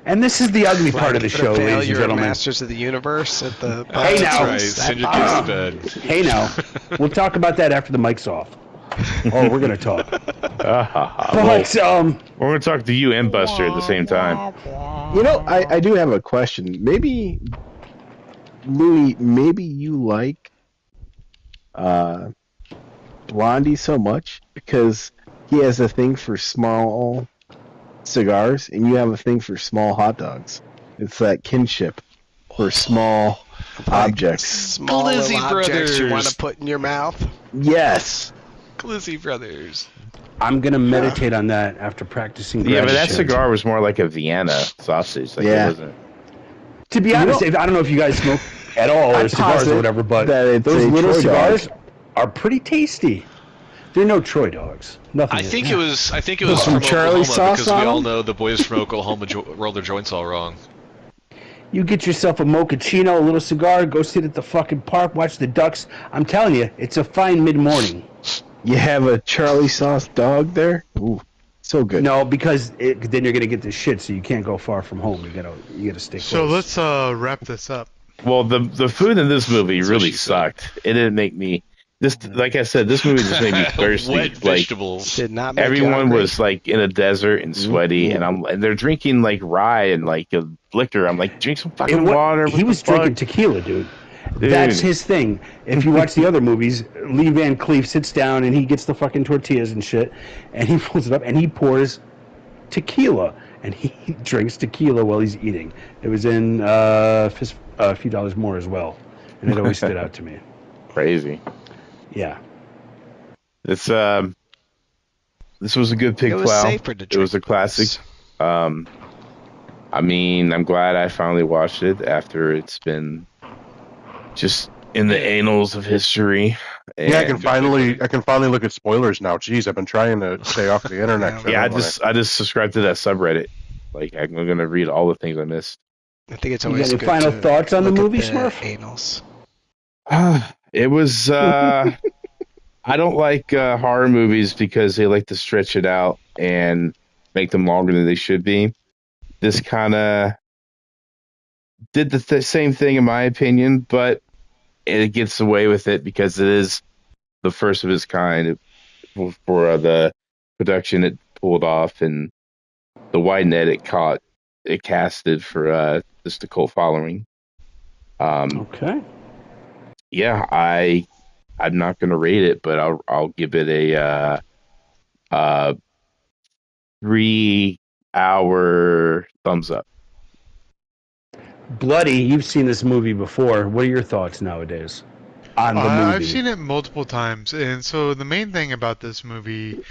And this is the ugly part of the show, ladies and gentlemen. Masters of the Universe at the Hey now, Hey now, we'll talk about that after the mic's off. Oh, we're gonna talk. But we're gonna talk to you and Buster at the same time. I do have a question. Maybe, Louis, you like Blondie so much because he has a thing for small cigars, and you have a thing for small hot dogs. It's that kinship for small objects. Small Glizzy objects Brothers. you want to put in your mouth? Yes. Glizzy Brothers. I'm gonna meditate on that after practicing. Yeah, but that gratitude. cigar was more like a Vienna sausage. It wasn't. To be honest, I don't know if you guys smoke at all or cigars or whatever, but those little cigars are pretty tasty. They're no Troy dogs. Nothing. I think it was some from Charlie Oklahoma sauce because we on all them? know the boys from Oklahoma roll their joints all wrong. You get yourself a mochaccino, a little cigar, go sit at the fucking park, watch the ducks. I'm telling you, it's a fine mid-morning. You have a Charlie sauce dog there? Ooh, so good. No, because then you're gonna get the shit, so you can't go far from home. You gotta stick. So close. let's wrap this up. Well, the food in this movie really sucked. It didn't make me. Like I said, this movie just made me thirsty. Wet vegetables. Did not make you Everyone hungry? was in a desert and sweaty, and they're drinking rye and a liquor. I'm like, drink some fucking water. He was drinking tequila, dude. That's his thing. If you watch the other movies, Lee Van Cleef sits down and he gets the fucking tortillas and shit, and he pulls it up and he pours tequila, and he drinks tequila while he's eating. It was in A Few Dollars More as well, and it always stood out to me. Crazy. Yeah. It's this was a good pig It was plow. safer to It was a drink classic. this. I mean, I'm glad I finally watched it after it's been just in the annals of history. And Yeah, I can finally look at spoilers now. Jeez, I've been trying to stay off the internet. Yeah, I just subscribed to that subreddit. Like, I'm gonna read all the things I missed. I think it's You got always any good final to thoughts on the look at movie, Smurf? Annals. It was. I don't like horror movies because they like to stretch it out and make them longer than they should be. This kind of did the same thing, in my opinion, but it gets away with it because it is the first of its kind for the production it pulled off and the wide net it casted for just the cult following. Okay. Yeah, I'm not gonna rate it, but I'll give it a 3-hour thumbs up. Bloody, you've seen this movie before. What are your thoughts nowadays on the movie? I've seen it multiple times, and so the main thing about this movie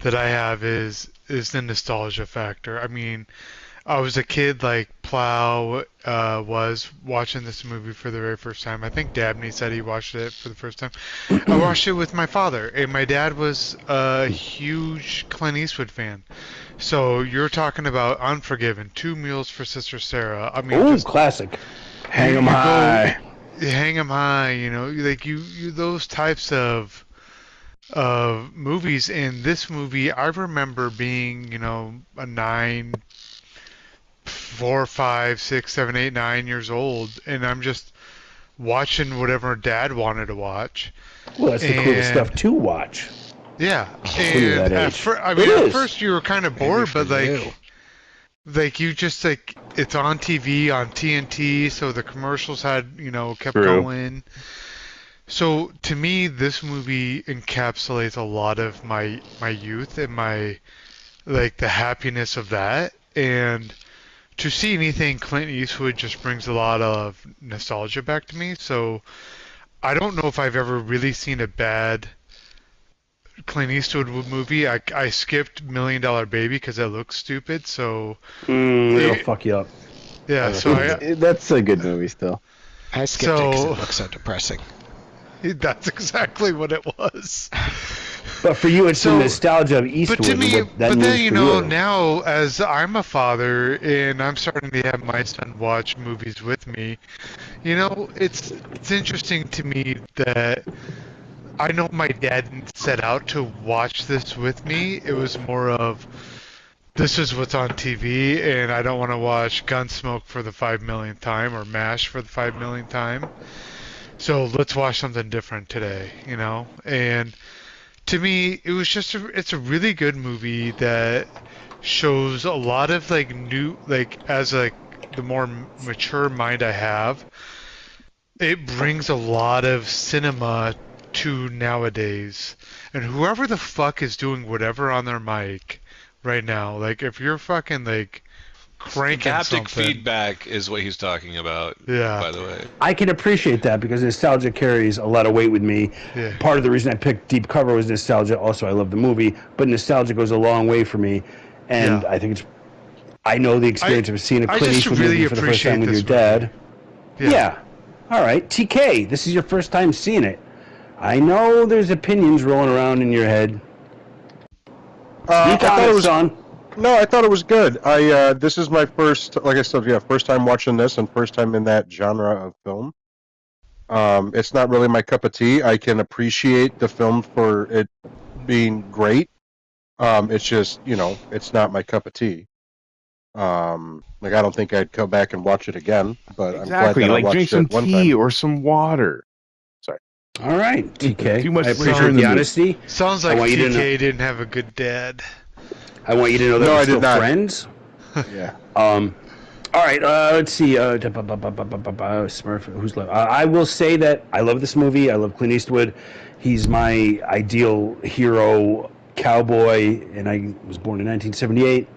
that I have is the nostalgia factor. I mean, I was a kid like Plow was watching this movie for the very first time. I think Dabney said he watched it for the first time. I watched it with my father, and my dad was a huge Clint Eastwood fan. So you're talking about Unforgiven, Two Mules for Sister Sarah. I mean, Ooh, just classic. Hang 'em you go- high. Hang 'em high. You know, like you those types of movies. In this movie, I remember being, a 4, 5, 6, 7, 8, 9 years old, and I'm just watching whatever Dad wanted to watch. Well, that's the coolest And- stuff to watch. Yeah, When you're that and age. at It is. first you were kind of Maybe bored, for but you. you just it's on TV on TNT, so the commercials had kept True. going. So to me, this movie encapsulates a lot of my youth and my the happiness of that, and to see anything Clint Eastwood just brings a lot of nostalgia back to me. So I don't know if I've ever really seen a bad Clint Eastwood movie. I skipped $1 Million Baby because it looks stupid. So It'll fuck you up. yeah, so That's a good movie still. I skipped it because So- it looks so depressing. that's exactly what it was. But for you, it's So- the nostalgia of Eastwood. But to me, and what that but means then for you. now as I'm a father and I'm starting to have my son watch movies with me, it's interesting to me that I know my dad didn't set out to watch this with me. It was more of this is what's on TV, and I don't want to watch Gunsmoke for the 5 millionth time or MASH for the 5 millionth time. So let's watch something different today, And to me, it was just it's a really good movie that shows a lot of new as the more mature mind I have, it brings a lot of cinema to nowadays. And whoever the fuck is doing whatever on their mic right now, if you're fucking cranking Haptic something, feedback is what he's talking about. Yeah. By the way. I can appreciate that because nostalgia carries a lot of weight with me. Yeah. Part of the reason I picked Deep Cover was nostalgia. Also, I love the movie, but nostalgia goes a long way for me. And Yeah. I think I know the experience of seeing a I Clint just Eastwood really movie for the first time with your appreciate dad. this Yeah. All right. TK, this is your first time seeing it. I know there's opinions rolling around in your head. I Speak on thought it, it was son. no, I thought it was good. This is my first, like I said, first time watching this and first time in that genre of film. It's not really my cup of tea. I can appreciate the film for it being great. It's just, it's not my cup of tea. I don't think I'd go back and watch it again, but Exactly. I'm glad that I watched Drink some it one tea time. or some water. All right, TK. Too much I pressure appreciate in the the mood. honesty. Sounds I like want you to know- TK didn't have a good dad. I want you to know that No, we're I did still not. friends. Yeah. All right, let's see. Smurf, who's left? I will say that I love this movie. I love Clint Eastwood. He's my ideal hero, cowboy, and I was born in 1978.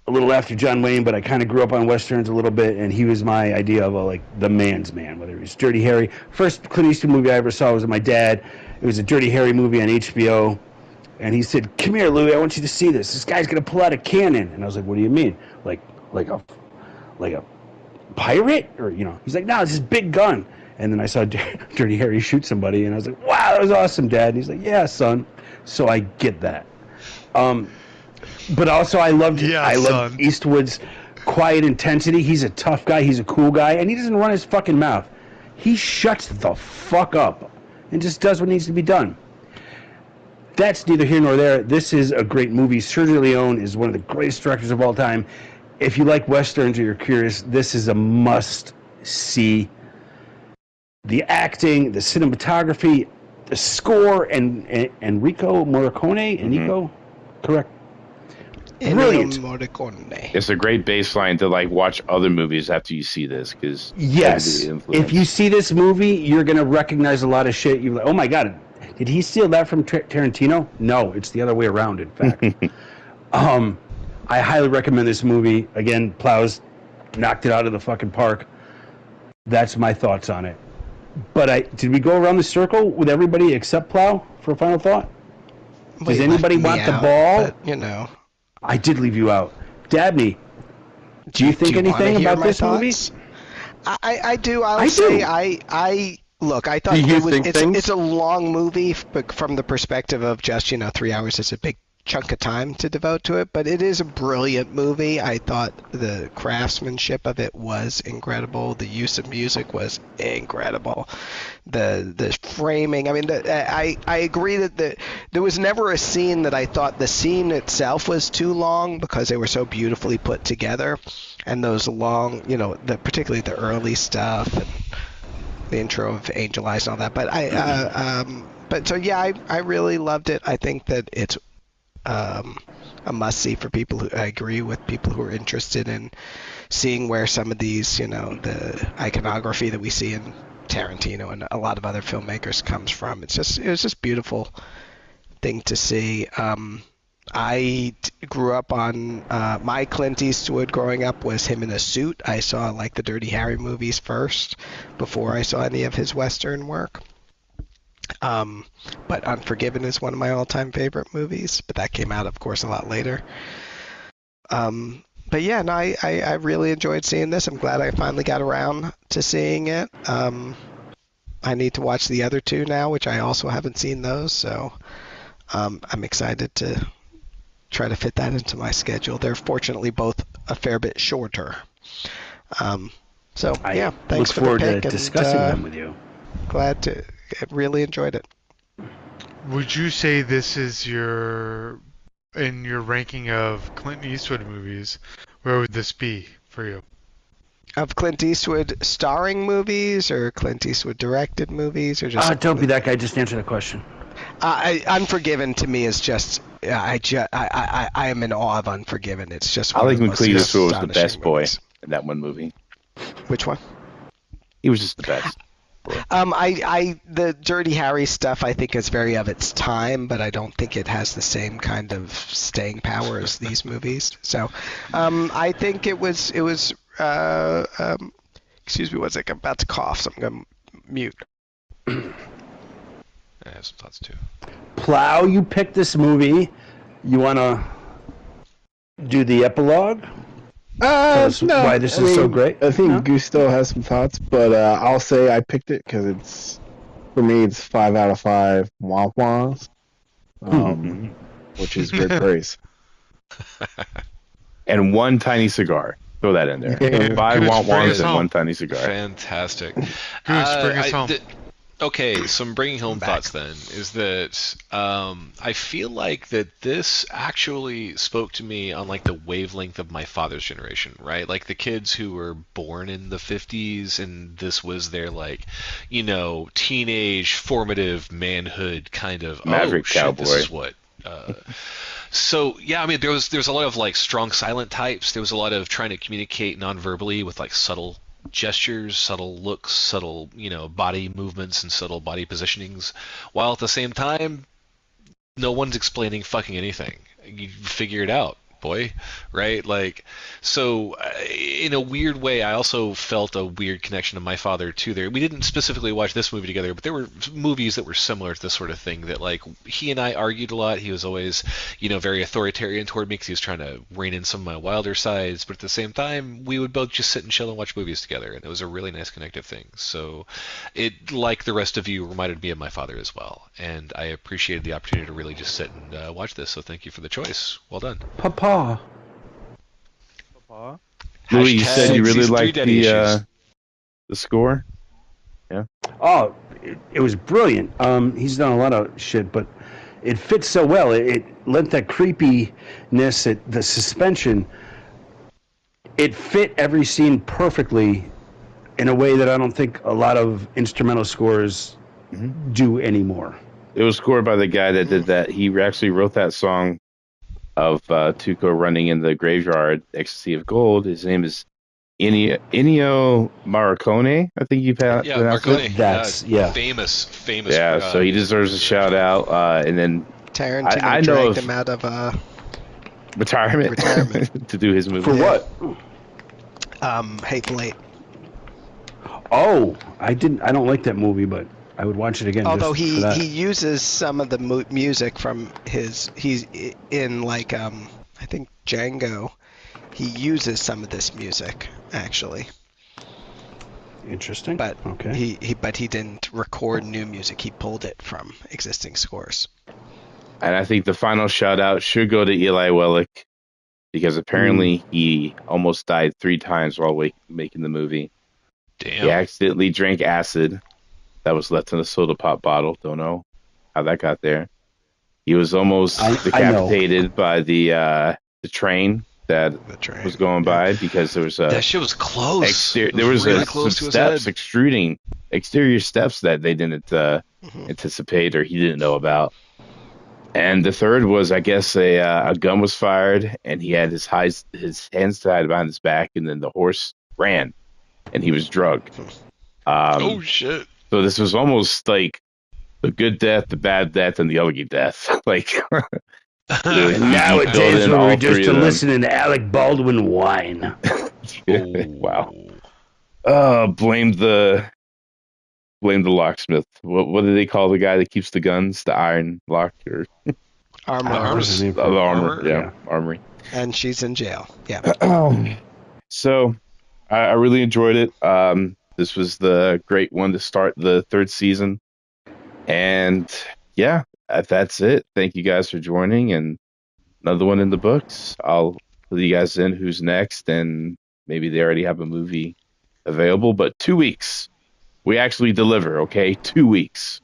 a little after John Wayne, but I kind of grew up on westerns a little bit, and he was my idea of like the man's man. Whether it was Dirty Harry, first Clint Eastwood movie I ever saw was with my dad. It was a Dirty Harry movie on HBO, and he said, "Come here, Louie, I want you to see this. This guy's gonna pull out a cannon." And I was like, "What do you mean? Like a pirate?" Or he's like, "No, it's this big gun." And then I saw Dirty Harry shoot somebody, and I was like, "Wow, that was awesome, Dad." And he's like, "Yeah, son." So I get that. But also, I loved Eastwood's quiet intensity. He's a tough guy. He's a cool guy, and he doesn't run his fucking mouth. He shuts the fuck up and just does what needs to be done. That's neither here nor there. This is a great movie. Sergio Leone is one of the greatest directors of all time. If you like westerns or you're curious, this is a must-see. The acting, the cinematography, the score, and Enrico Morricone. Enrico, correct. Brilliant. Morricone. It's a great baseline to watch other movies after you see this, because yes, if you see this movie, you're gonna recognize a lot of shit. You're like, oh my god, did he steal that from Tarantino? No, it's the other way around. In fact, I highly recommend this movie. Again, Plows knocked it out of the fucking park. That's my thoughts on it. But did we go around the circle with everybody except Plow for a final thought? Does anybody want the ball? But, I did leave you out. Dabney, do you think anything about this movie? I do. I look. I thought it's a long movie, but from the perspective of just 3 hours, it's a big chunk of time to devote to it. But it is a brilliant movie. I thought the craftsmanship of it was incredible. The use of music was incredible. The framing. I mean, I agree that there was never a scene that I thought the scene itself was too long, because they were so beautifully put together, and those long, particularly the early stuff and the intro of Angel Eyes and all that. But I really loved it. I think that it's a must-see for people who, I agree with people who are interested in seeing where some of these, the iconography that we see in Tarantino and a lot of other filmmakers comes from. It was just beautiful thing to see. I grew up on my Clint Eastwood growing up was him in a suit. I saw the Dirty Harry movies first before I saw any of his Western work. But Unforgiven is one of my all-time favorite movies, but that came out, of course, a lot later. But yeah, no, I really enjoyed seeing this. I'm glad I finally got around to seeing it. I need to watch the other two now, which I also haven't seen those, so I'm excited to try to fit that into my schedule. They're fortunately both a fair bit shorter. So yeah, thanks for the pick. I look forward to discussing them with you. Glad to. Really enjoyed it. Would you say this is in your ranking of Clint Eastwood movies? Where would this be for you? Of Clint Eastwood starring movies, or Clint Eastwood directed movies, or just? Don't be that guy. Just answer the question. Unforgiven to me is just. I am in awe of Unforgiven. It's just. I like when Clint Eastwood was the best boy movies. in that one movie. Which one? He was just the best. The Dirty Harry stuff I think is very of its time, but I don't think it has the same kind of staying power as these movies. So, I think it was. Excuse me, one second. I'm about to cough, so I'm gonna mute. I have some thoughts too. Plow, you picked this movie. You wanna do the epilogue? No, why this is so great? I think Gusto has some thoughts, but I'll say I picked it because for me, it's 5 out of 5 wah-wahs, which is great praise. And one tiny cigar. Throw that in there. 5 wah-wahs and one tiny cigar. Fantastic. Goose, bring us home. Okay, some bringing home thoughts then is that I feel like that this actually spoke to me on the wavelength of my father's generation, right? Like the kids who were born in the 50s, and this was their teenage formative manhood kind of Maverick cowboy. This is what. So yeah, I mean there was a lot of strong silent types. There was a lot of trying to communicate non-verbally with subtle gestures, subtle looks, subtle, body movements and subtle body positionings, while at the same time, no one's explaining fucking anything. You figure it out. boy, right? Like, so in a weird way, I also felt a weird connection to my father too. There, we didn't specifically watch this movie together, but there were movies that were similar to this sort of thing. That like he and I argued a lot. He was always, very authoritarian toward me because he was trying to rein in some of my wilder sides, but at the same time, we would both just sit and chill and watch movies together, and it was a really nice connective thing. So, it, like the rest of you, reminded me of my father as well, and I appreciated the opportunity to really just sit and watch this. So, thank you for the choice. Well done. Papa. Louis, you said you really Season 3 liked daddy issues. the score. Oh, it was brilliant. He's done a lot of shit, but it fits so well. It lent that creepiness, the suspension. It fit every scene perfectly in a way that I don't think a lot of instrumental scores do anymore. It was scored by the guy that did that. He actually wrote that song of Tuco running in the graveyard, Ecstasy of Gold. His name is Ennio Morricone, I think you Yeah, pronounced Marconi. it. That's famous. Yeah, so he deserves a shout out. And then Tarantino I know dragged of- him out of retirement, to do his movie. for what? Hateful Eight. Oh, I don't like that movie, but I would watch it again. Although just for that. he uses some of the music from he's in like I think Django. He uses some of this music actually, Interesting. but okay. he didn't record new music. He pulled it from existing scores. And I think the final shout out should go to Eli Wallach because apparently he almost died 3 times while making the movie. Damn. He accidentally drank acid that was left in a soda pop bottle. Don't know how that got there. He was almost I decapitated by the train that The train. was going by because there was a That shit was close. there was really some close to his steps head. exterior steps that they didn't anticipate or he didn't know about. And the third was, I guess, a gun was fired, and he had his hands tied behind his back, and then the horse ran, and he was drugged. Oh shit. So this was almost like the good death, the bad death, and the ugly death. Like And nowadays, when we're just listening to Alec Baldwin whine. Wow. Blame the locksmith. What do they call the guy that keeps the guns? The iron lock or Armor. the armor? Yeah, armory. And she's in jail. Yeah. So I really enjoyed it. This was the great one to start the 3rd season. And yeah, that's it. Thank you guys for joining, and another one in the books. I'll fill you guys in who's next, and maybe they already have a movie available, but 2 weeks. We actually deliver, okay? 2 weeks.